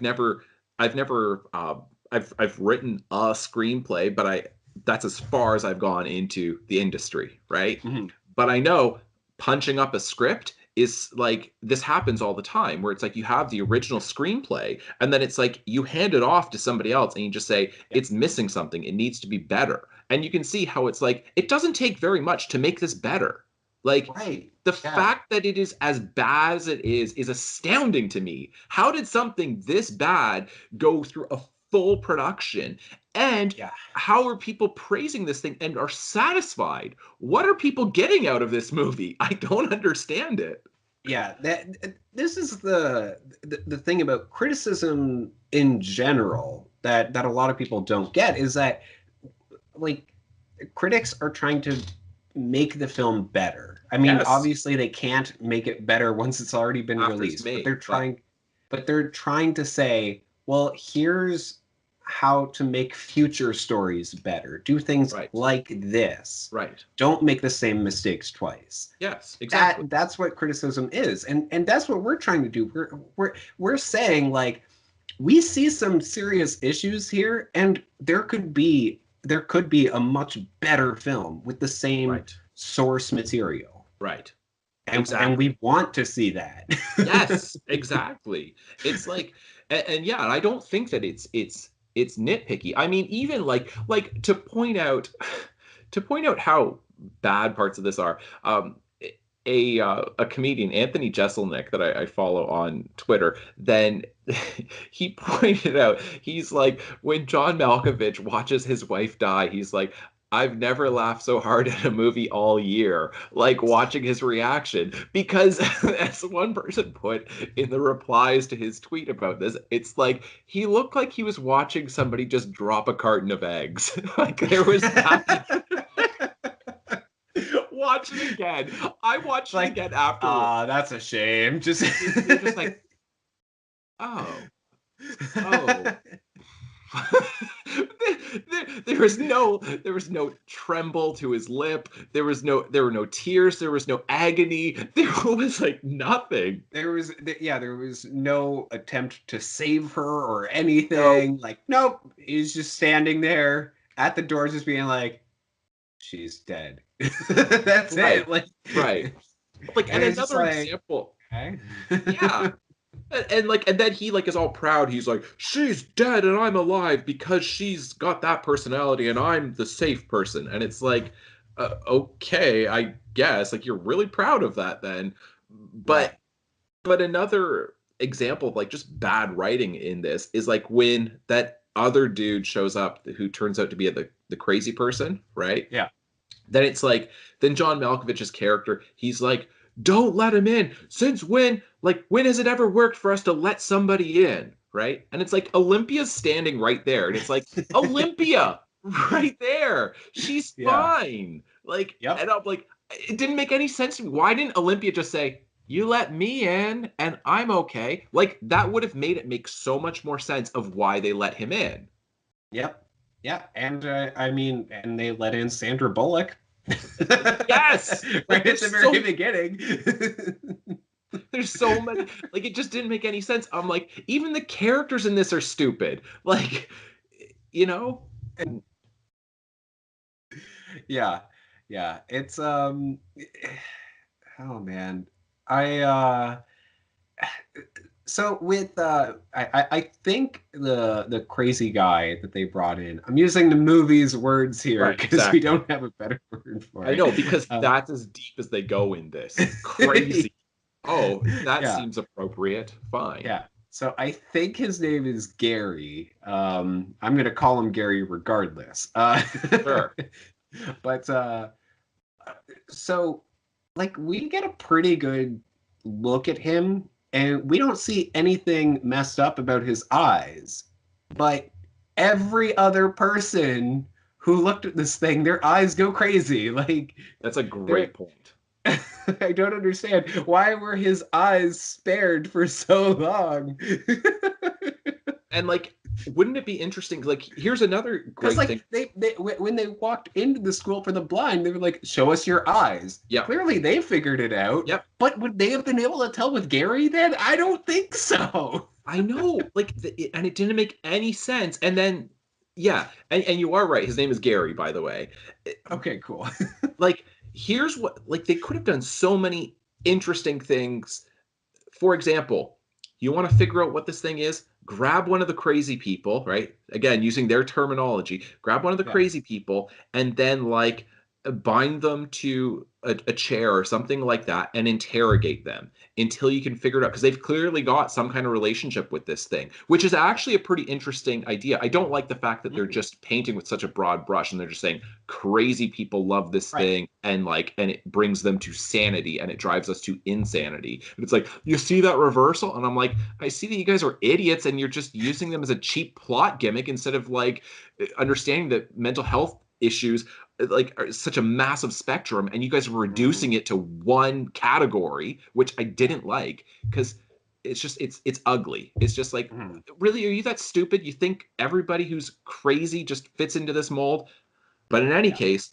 written a screenplay, but that's as far as I've gone into the industry, right? Mhm. But I know punching up a script is like, this happens all the time, where it's like you have the original screenplay and then it's like you hand it off to somebody else and you just say, it's missing something, it needs to be better. And you can see how it's like, it doesn't take very much to make this better. Like, Right. the Yeah. fact that it is as bad as it is astounding to me. How did something this bad go through a full production? And Yeah. how are people praising this thing and are satisfied? What are people getting out of this movie? I don't understand it. Yeah, this is the thing about criticism in general that a lot of people don't get, is that like critics are trying to make the film better. I mean, Yes. obviously they can't make it better once it's already been After it's released, made, but they're trying to say, well, here's how to make future stories better. Do things Right. like this. Right. Don't make the same mistakes twice. Yes, exactly. That's what criticism is, and that's what we're trying to do. We're saying, like, we see some serious issues here, and there could be a much better film with the same Right. source material. Right. And, Exactly. and we want to see that. Yes, exactly. It's like, and yeah, I don't think that it's nitpicky. I mean, even like to point out how bad parts of this are. A comedian, Anthony Jeselnik, that I follow on Twitter, then he pointed out, he's like, when John Malkovich watches his wife die, he's like, I've never laughed so hard at a movie all year, like watching his reaction. Because as one person put in the replies to his tweet about this, it's like he looked like he was watching somebody just drop a carton of eggs. Like there was that. Watch it again. I watched it again after. That's a shame. Just You're just like, oh. There was no tremble to his lip. There were no tears. There was no agony. There was like nothing. there was no attempt to save her or anything. Like, nope. He's just standing there at the door, just being like, she's dead. That's Right. it. Like, Right. Like, and it's just another like, example. okay. Yeah. And then he like is all proud. He's like, she's dead and I'm alive because she's got that personality and I'm the safe person. And it's like, okay, I guess, like, you're really proud of that then. But another example of like just bad writing in this is like when that other dude shows up who turns out to be the crazy person, right? Yeah. Then it's like, then John Malkovich's character, he's like, don't let him in. Since when has it ever worked for us to let somebody in? Right? And it's like, Olympia's standing right there. And it's like, Olympia, right there. She's fine. Like, Yep. And I'm like, it didn't make any sense to me. Why didn't Olympia just say, you let me in and I'm okay? Like, that would have made it make so much more sense of why they let him in. Yep. Yeah. And I mean, and they let in Sandra Bullock. Yes! Right at the very so- beginning. There's so many, like, it just didn't make any sense. I'm like, even the characters in this are stupid. Like, you know? Yeah. It's oh man. So with I think the crazy guy that they brought in, I'm using the movie's words here Right, because exactly. we don't have a better word for it. I know, because that's as deep as they go in this. Crazy. Oh, that Yeah. seems appropriate. Fine. Yeah. So I think his name is Gary. I'm gonna call him Gary regardless. Sure. But so like we get a pretty good look at him, and we don't see anything messed up about his eyes. But every other person who looked at this thing, their eyes go crazy. Like, That's a great point. I don't understand. Why were his eyes spared for so long? And like, wouldn't it be interesting? Like, here's another great Because thing. like they when they walked into the school for the blind, they were like, "Show us your eyes." Yeah. Clearly, they figured it out. Yep. But would they have been able to tell with Gary then? I don't think so. I know, like, and it didn't make any sense. And then, yeah, and you are right. His name is Gary, by the way. Okay, cool. Like, here's what, like, they could have done so many interesting things. For example, you want to figure out what this thing is? Grab one of the crazy people, right? Again, using their terminology, grab one of the Yeah. crazy people and then, like, bind them to a chair or something like that and interrogate them until you can figure it out, because they've clearly got some kind of relationship with this thing, which is actually a pretty interesting idea. I don't like the fact that they're just painting with such a broad brush and they're just saying crazy people love this Right. thing and it brings them to sanity and it drives us to insanity. And it's like, you see that reversal? And I'm like, I see that you guys are idiots and you're just using them as a cheap plot gimmick instead of like understanding that mental health issues like are such a massive spectrum, and you guys are reducing it to one category, which I didn't like, because it's ugly. It's just like, really, are you that stupid? You think everybody who's crazy just fits into this mold? But in any case,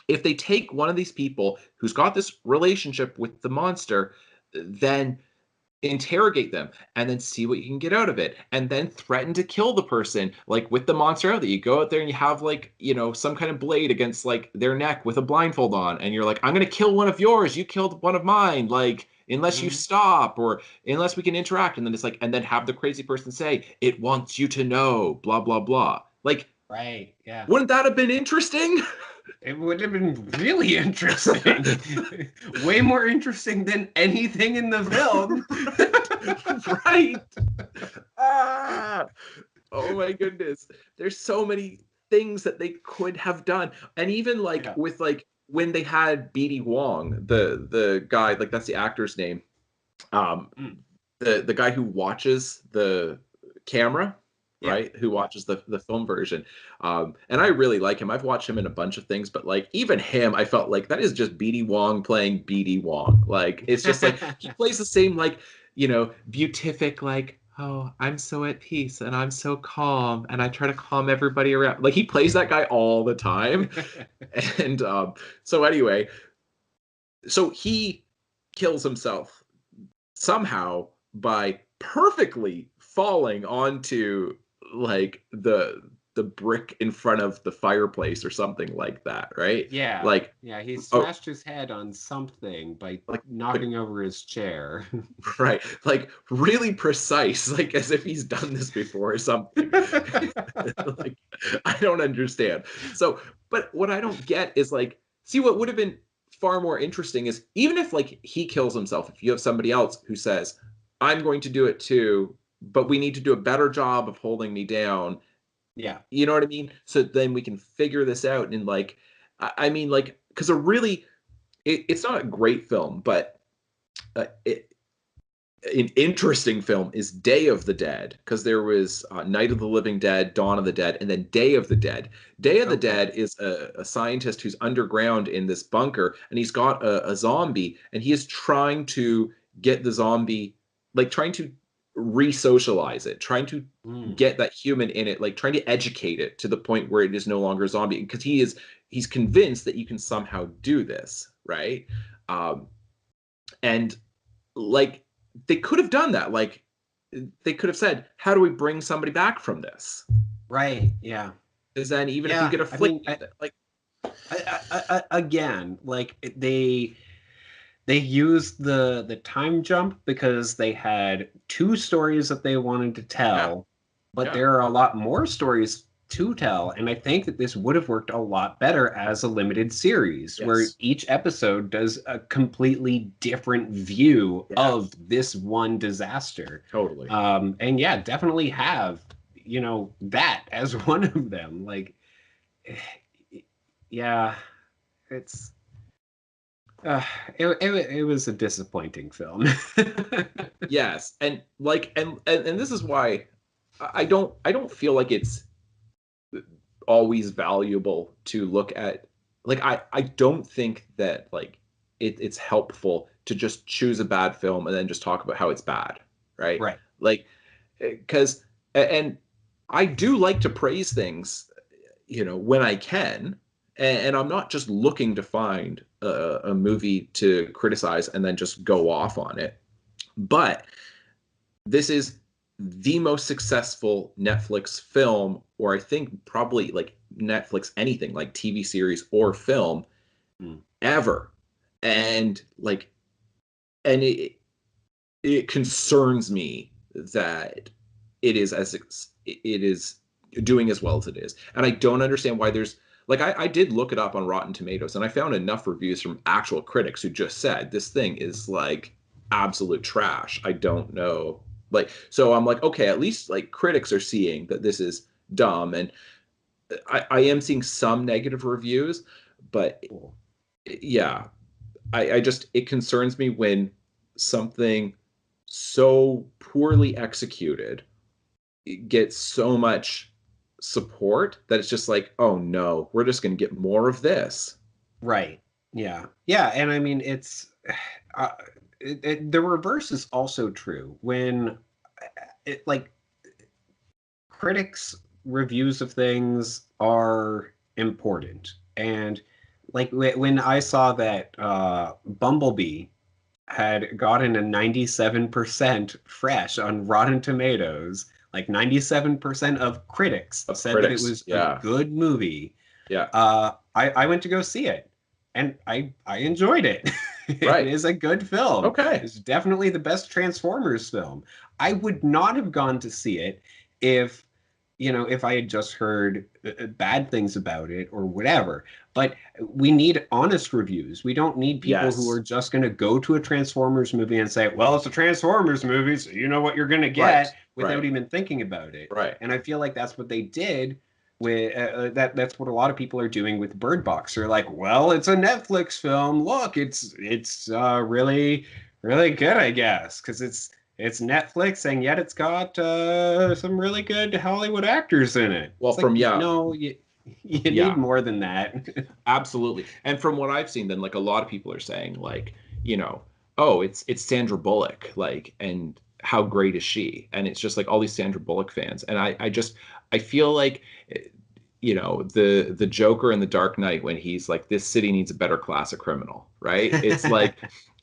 if they take one of these people who's got this relationship with the monster, then interrogate them and then see what you can get out of it, and then threaten to kill the person, like with the monster out there. You go out there and you have, like, you know, some kind of blade against like their neck with a blindfold on, and you're like, I'm gonna kill one of yours, you killed one of mine, like, unless you stop, or unless we can interact. And then it's like, and then have the crazy person say, it wants you to know, blah blah blah. Like, Right. Yeah. wouldn't that have been interesting? It would have been really interesting. Way more interesting than anything in the film. Right. Oh my goodness. There's so many things that they could have done. And even like with like when they had BD Wong, the guy, like that's the actor's name. The guy who watches the camera, right? Who watches the film version. And I really like him. I've watched him in a bunch of things, but like even him, I felt like that is just BD Wong playing BD Wong. Like, it's just like he plays the same, like, you know, beatific, like, oh, I'm so at peace and I'm so calm and I try to calm everybody around. Like, he plays that guy all the time. And so anyway, so he kills himself somehow by perfectly falling onto like the brick in front of the fireplace or something like that, right? Yeah. Like, yeah, he smashed his head on something by like knocking over his chair. Right. Like, really precise, like as if he's done this before or something. Like, I don't understand. So, but what I don't get is like, see, what would have been far more interesting is, even if like he kills himself, if you have somebody else who says, I'm going to do it too, but we need to do a better job of holding me down. Yeah. You know what I mean? So then we can figure this out. And like, I mean, like, because it's not a great film, but an interesting film is Day of the Dead, because there was Night of the Living Dead, Dawn of the Dead, and then Day of the Dead. Day of the Dead is a scientist who's underground in this bunker, and he's got a zombie, and he is trying to get the zombie, like trying to re-socialize it, trying to get that human in it, like trying to educate it to the point where it is no longer a zombie, because he's convinced that you can somehow do this, right? And like, they could have done that. Like, they could have said, how do we bring somebody back from this? Right. Yeah. Because then even if you get again, like they used the time jump because they had two stories that they wanted to tell, but there are a lot more stories to tell, and I think that this would have worked a lot better as a limited series, where each episode does a completely different view of this one disaster. Totally. And yeah, definitely have, you know, that as one of them. Like, yeah, it's it was a disappointing film. Yes, and like, and this is why I don't feel like it's always valuable to look at, like, I don't think that like it's helpful to just choose a bad film and then just talk about how it's bad, right? Right. Like, because, and I do like to praise things, you know, when I can, and I'm not just looking to find a movie to criticize and then just go off on it. But this is the most successful Netflix film, or I think probably like Netflix anything, like TV series or film ever. And like, and it concerns me that it is doing as well as it is. And I don't understand why there's, like, I did look it up on Rotten Tomatoes, and I found enough reviews from actual critics who just said this thing is like absolute trash. I don't know. Like, so I'm like, okay, at least like critics are seeing that this is dumb. And I am seeing some negative reviews, but yeah, I just, it concerns me when something so poorly executed gets so much support that it's just like, oh no, we're just going to get more of this. Right. Yeah. Yeah. And I mean, it's the reverse is also true. When like critics' reviews of things are important, and like when I saw that Bumblebee had gotten a 97% fresh on Rotten Tomatoes, like 97% of critics said that it was a good movie. Yeah. I went to go see it, and I enjoyed it. Right. It is a good film. Okay. It's definitely the best Transformers film. I would not have gone to see it if, if I had just heard bad things about it or whatever. But we need honest reviews. We don't need people who are just going to go to a Transformers movie and say, well, it's a Transformers movie, so you know what you're going to get, without even thinking about it. Right. And I feel like that's what they did with that's what a lot of people are doing with Bird Box. They're like, well, it's a Netflix film. Look, it's really, really good, I guess, because it's Netflix, and yet it's got some really good Hollywood actors in it. Well, no, you need more than that. Absolutely. And from what I've seen, then like a lot of people are saying, like, oh, it's Sandra Bullock, like, and how great is she? And it's just like all these Sandra Bullock fans, and I feel like, the Joker in The Dark Knight, when he's like, this city needs a better class of criminal, right? It's like.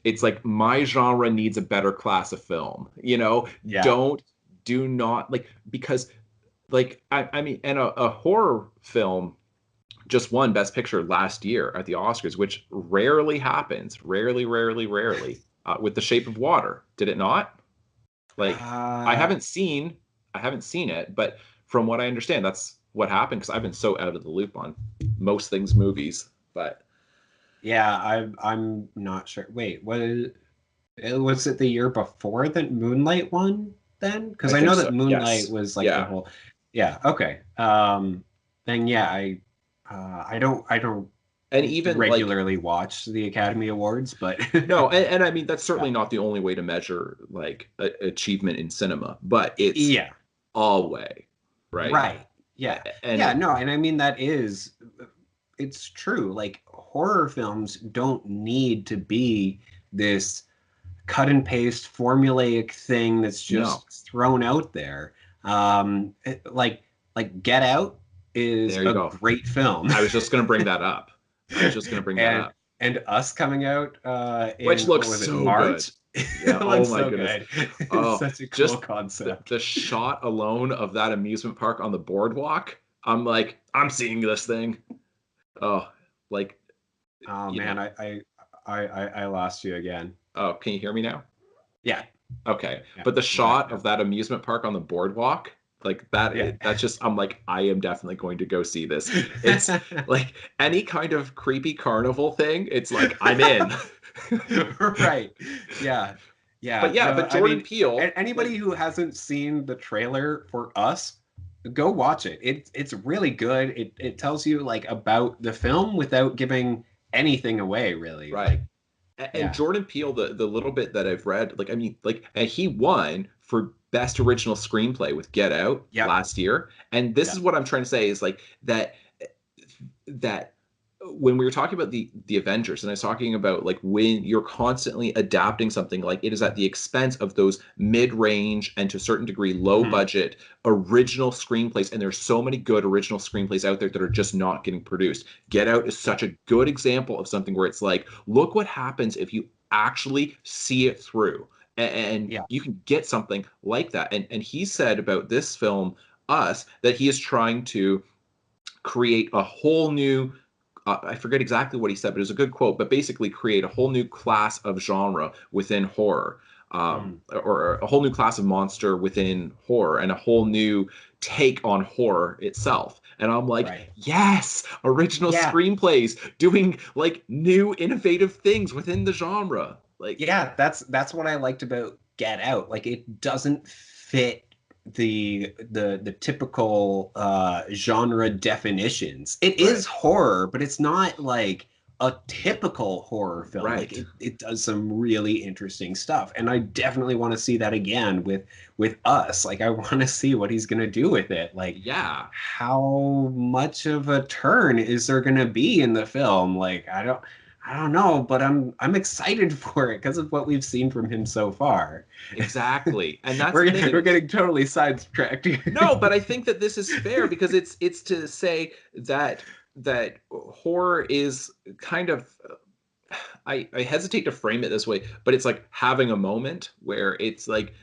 It's like, my genre needs a better class of film, do not like, because like, I mean, and a horror film just won Best Picture last year at the Oscars, which rarely happens, rarely, with The Shape of Water. Did it not? Like, I haven't seen it, but from what I understand, that's what happened, because I've been so out of the loop on most things movies, but. Yeah, I'm not sure. Wait, was it the year before that Moonlight won then? Because I know that Moonlight was like the whole. Yeah. Okay. Then yeah, I don't and even regularly watch the Academy Awards, but no, and I mean that's certainly not the only way to measure like achievement in cinema, but it's all way, right? Right. Yeah. And no, and I mean it's true. Like, horror films don't need to be this cut and paste formulaic thing that's just thrown out there. Like Get Out is a great film. I was just going to bring that up. And Us coming out which looks so March. Good. Yeah. Oh my goodness. It's such a cool concept. The shot alone of that amusement park on the boardwalk, I'm like, I'm seeing this thing. Oh, like. Oh man, I lost you again. Oh, can you hear me now? Yeah. Okay, but the shot of that amusement park on the boardwalk, like that, that's just, I'm like, I am definitely going to go see this. It's like any kind of creepy carnival thing. It's like, I'm in. Right. Yeah. But but Jordan Peele. Anybody who hasn't seen the trailer for Us, go watch it. It's really good. It tells you like about the film without giving anything away, really. Right. And Jordan Peele, the little bit that I've read, like, I mean, like, and he won for Best Original Screenplay with Get Out last year. And this is what I'm trying to say is like that when we were talking about the Avengers, and I was talking about like when you're constantly adapting something, like it is at the expense of those mid-range and to a certain degree low budget original screenplays, and there's so many good original screenplays out there that are just not getting produced. Get Out is such a good example of something where it's like, look what happens if you actually see it through, and you can get something like that. And he said about this film Us that he is trying to create a whole new I forget exactly what he said, but it was a good quote, but basically create a whole new class of genre within horror, or a whole new class of monster within horror, and a whole new take on horror itself. And I'm like, yes, original screenplays doing like new innovative things within the genre. Like, that's what I liked about Get Out. Like, it doesn't fit the typical genre definitions. It is horror, but it's not like a typical horror film. Like it does some really interesting stuff, and I definitely want to see that again with Us. Like, I want to see what he's gonna do with it. Like, how much of a turn is there gonna be in the film? Like, I I don't know, but I'm excited for it because of what we've seen from him so far. Exactly. And that's we're the thing. we're getting totally sidetracked here. No, but I think that this is fair because it's to say that horror is kind of I hesitate to frame it this way, but it's like having a moment where it's like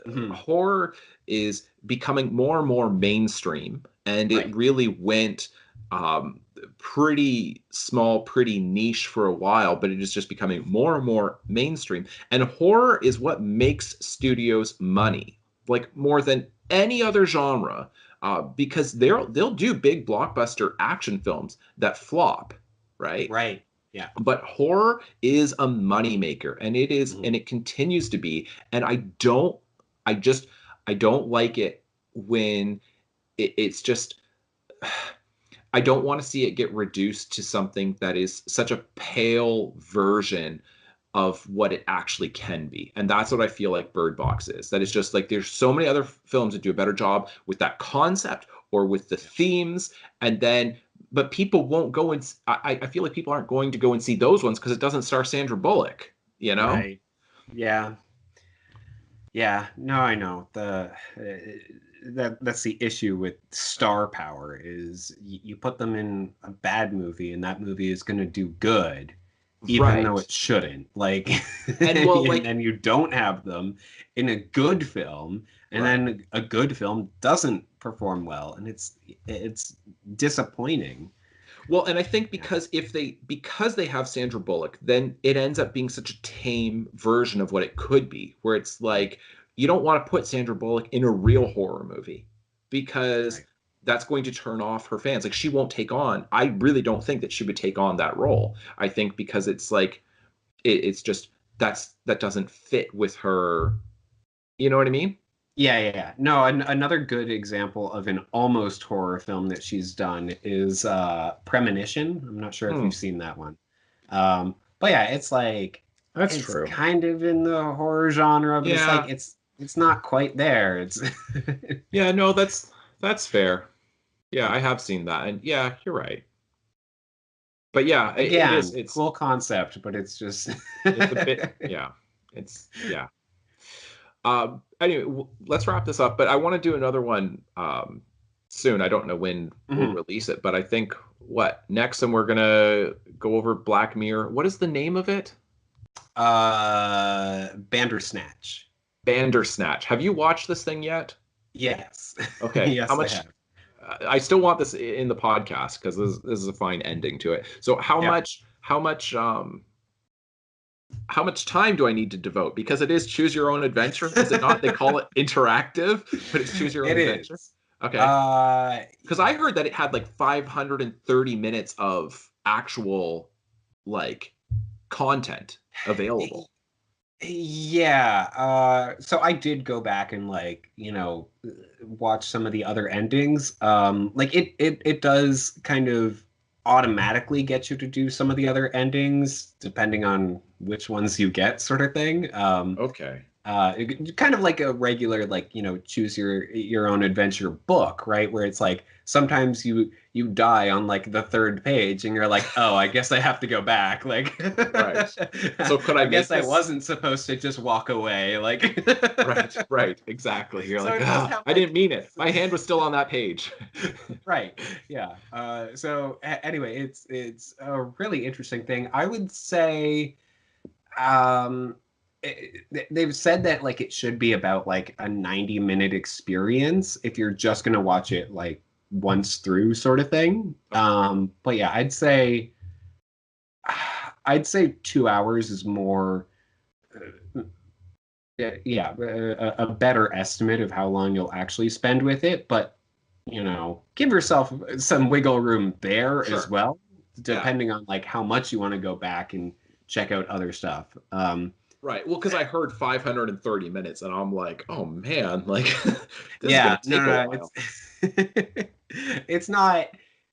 Mhm. horror is becoming more and more mainstream, and it Right. really went um, pretty small, pretty niche for a while, but it is just becoming more and more mainstream. And horror is what makes studios money, like more than any other genre, because they'll do big blockbuster action films that flop, right? Right. Yeah. But horror is a moneymaker, and it is, Mhm. and it continues to be. And I just, I don't like it when it's just, I don't want to see it get reduced to something that is such a pale version of what it actually can be. And that's what I feel like Bird Box is. That it's just like there's so many other films that do a better job with that concept or with the themes, and then but people won't go and I feel like people aren't going to go and see those ones because it doesn't star Sandra Bullock, you know? Right. Yeah. Yeah. No, I know. That's the issue with star power is you put them in a bad movie and that movie is going to do good even though Right. it shouldn't. Like And well, and like then you don't have them in a good film and right. then a good film doesn't perform well and it's disappointing. Well, and I think Yeah. because they have Sandra Bullock, then it ends up being such a tame version of what it could be, where it's like you don't want to put Sandra Bullock in a real horror movie because Right. that's going to turn off her fans. Like she won't take on. I really don't think that she would take on that role. I think because it's like it's just that doesn't fit with her. You know what I mean? Yeah. No, another good example of an almost horror film that she's done is Premonition. I'm not sure if Hmm, you've seen that one. But yeah, it's like that's it's true. kind of in the horror genre, but it's like Yeah, it's not quite there. It's yeah. No, that's fair. Yeah, I have seen that, and yeah, you're right. But yeah, it is. again, cool concept, but it's just It's a bit. Yeah, it's yeah. Anyway, let's wrap this up. But I want to do another one soon. I don't know when we'll Mhm. release it, but I think what next, and we're gonna go over Black Mirror. What is the name of it? Bandersnatch. Bandersnatch. Have you watched this thing yet? Yes. Okay. How Yes, I much? have. I still want this in the podcast because this is a fine ending to it. So Yeah. how much time do I need to devote? Because it is choose your own adventure, is it not? They call it interactive, but it's choose your own It adventure. is. Okay. Uh, Because I heard that it had like 530 minutes of actual like content available. Yeah, so I did go back and like, watch some of the other endings. Like it does kind of automatically get you to do some of the other endings depending on which ones you get sort of thing. Okay. Kind of like a regular like choose your own adventure book, right, where it's like sometimes you die on like the third page and you're like, oh, I guess I have to go back, like Right. So could I I make guess I this? wasn't supposed to just walk away, like Right, right, exactly. You're so like, it does ah, have I like didn't mean it. My hand was still on that page. right, yeah. Anyway, it's a really interesting thing, I would say. um they've said that like it should be about like a 90-minute experience if you're just going to watch it like once through sort of thing. But yeah, I'd say 2 hours is more yeah, a better estimate of how long you'll actually spend with it, but give yourself some wiggle room there as Sure. well, Yeah. depending on like how much you want to go back and check out other stuff. Right. Well, because I heard 530 minutes and I'm like, oh man, like this is gonna Yeah, no, take a no, no, while. it's it's not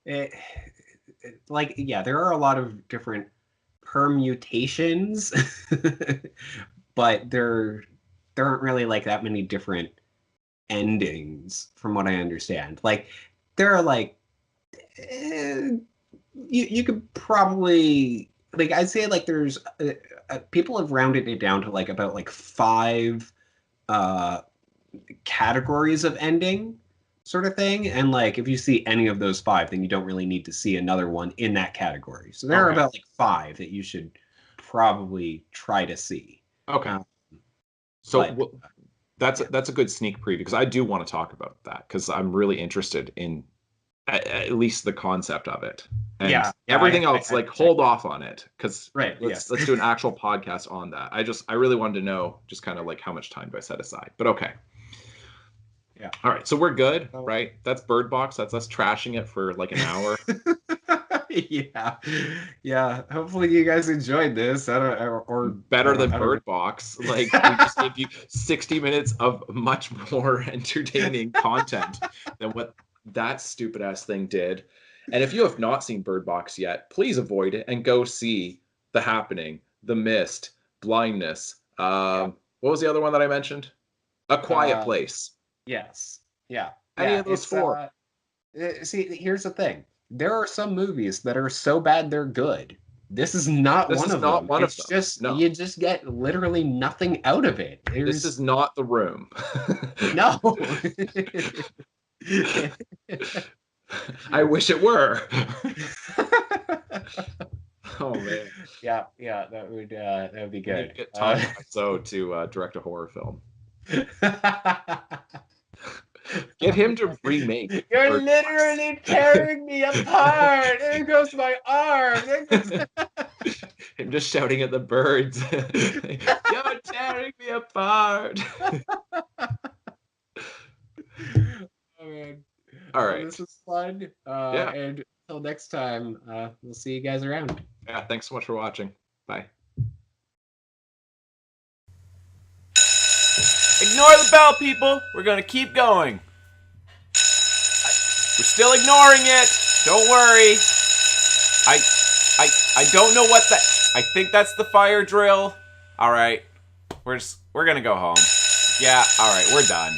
it, like yeah, there are a lot of different permutations, but there aren't really like that many different endings from what I understand. Like there are like you could probably like I'd say like there's people have rounded it down to like about like five uh categories of ending sort of thing, and like if you see any of those five, then you don't really need to see another one in that category. So there are Okay. about like five that you should probably try to see. Okay. Um, So but- that's a good sneak preview because I do want to talk about that because I'm really interested in at least the concept of it. And Yeah, everything I- else, I- like hold off on it because Right, let's yes. do an actual podcast on that. I really wanted to know just kind of like how much time do I set aside. But okay. Yeah. All right. So we're good, So- right? That's Bird Box. That's us trashing it for like an hour. yeah. Hopefully you guys enjoyed this. I don't, or Better than I don't- Bird Box. Like we just gave you 60 minutes of much more entertaining content than what that stupid ass thing did. And if you have not seen Bird Box yet, please avoid it and go see The Happening, The Mist, Blindness. What was the other one that I mentioned? A Quiet Place. Yes. Yeah. Any Yeah, of those it's, four. See, here's the thing. There are some movies that are so bad they're good. This is not This one is of not them. one of It's them. just No. you just get literally nothing out of it. This is not The Room. no. I wish it were. Oh man. yeah, that would be We need good. to get Tom Wiseau to direct a horror film. Get him to remake. You're Bird literally tearing me apart. There goes my arm. There goes... Him just shouting at the birds. You're tearing me apart. Oh, man. All Well, right. this was fun. Yeah. And until next time, we'll see you guys around. Yeah, thanks so much for watching. Bye. Ignore the bell, people. We're gonna keep going. We're still ignoring it. Don't worry. I don't know what that. I think that's the fire drill. All right. We're gonna go home. Yeah. All right. We're done.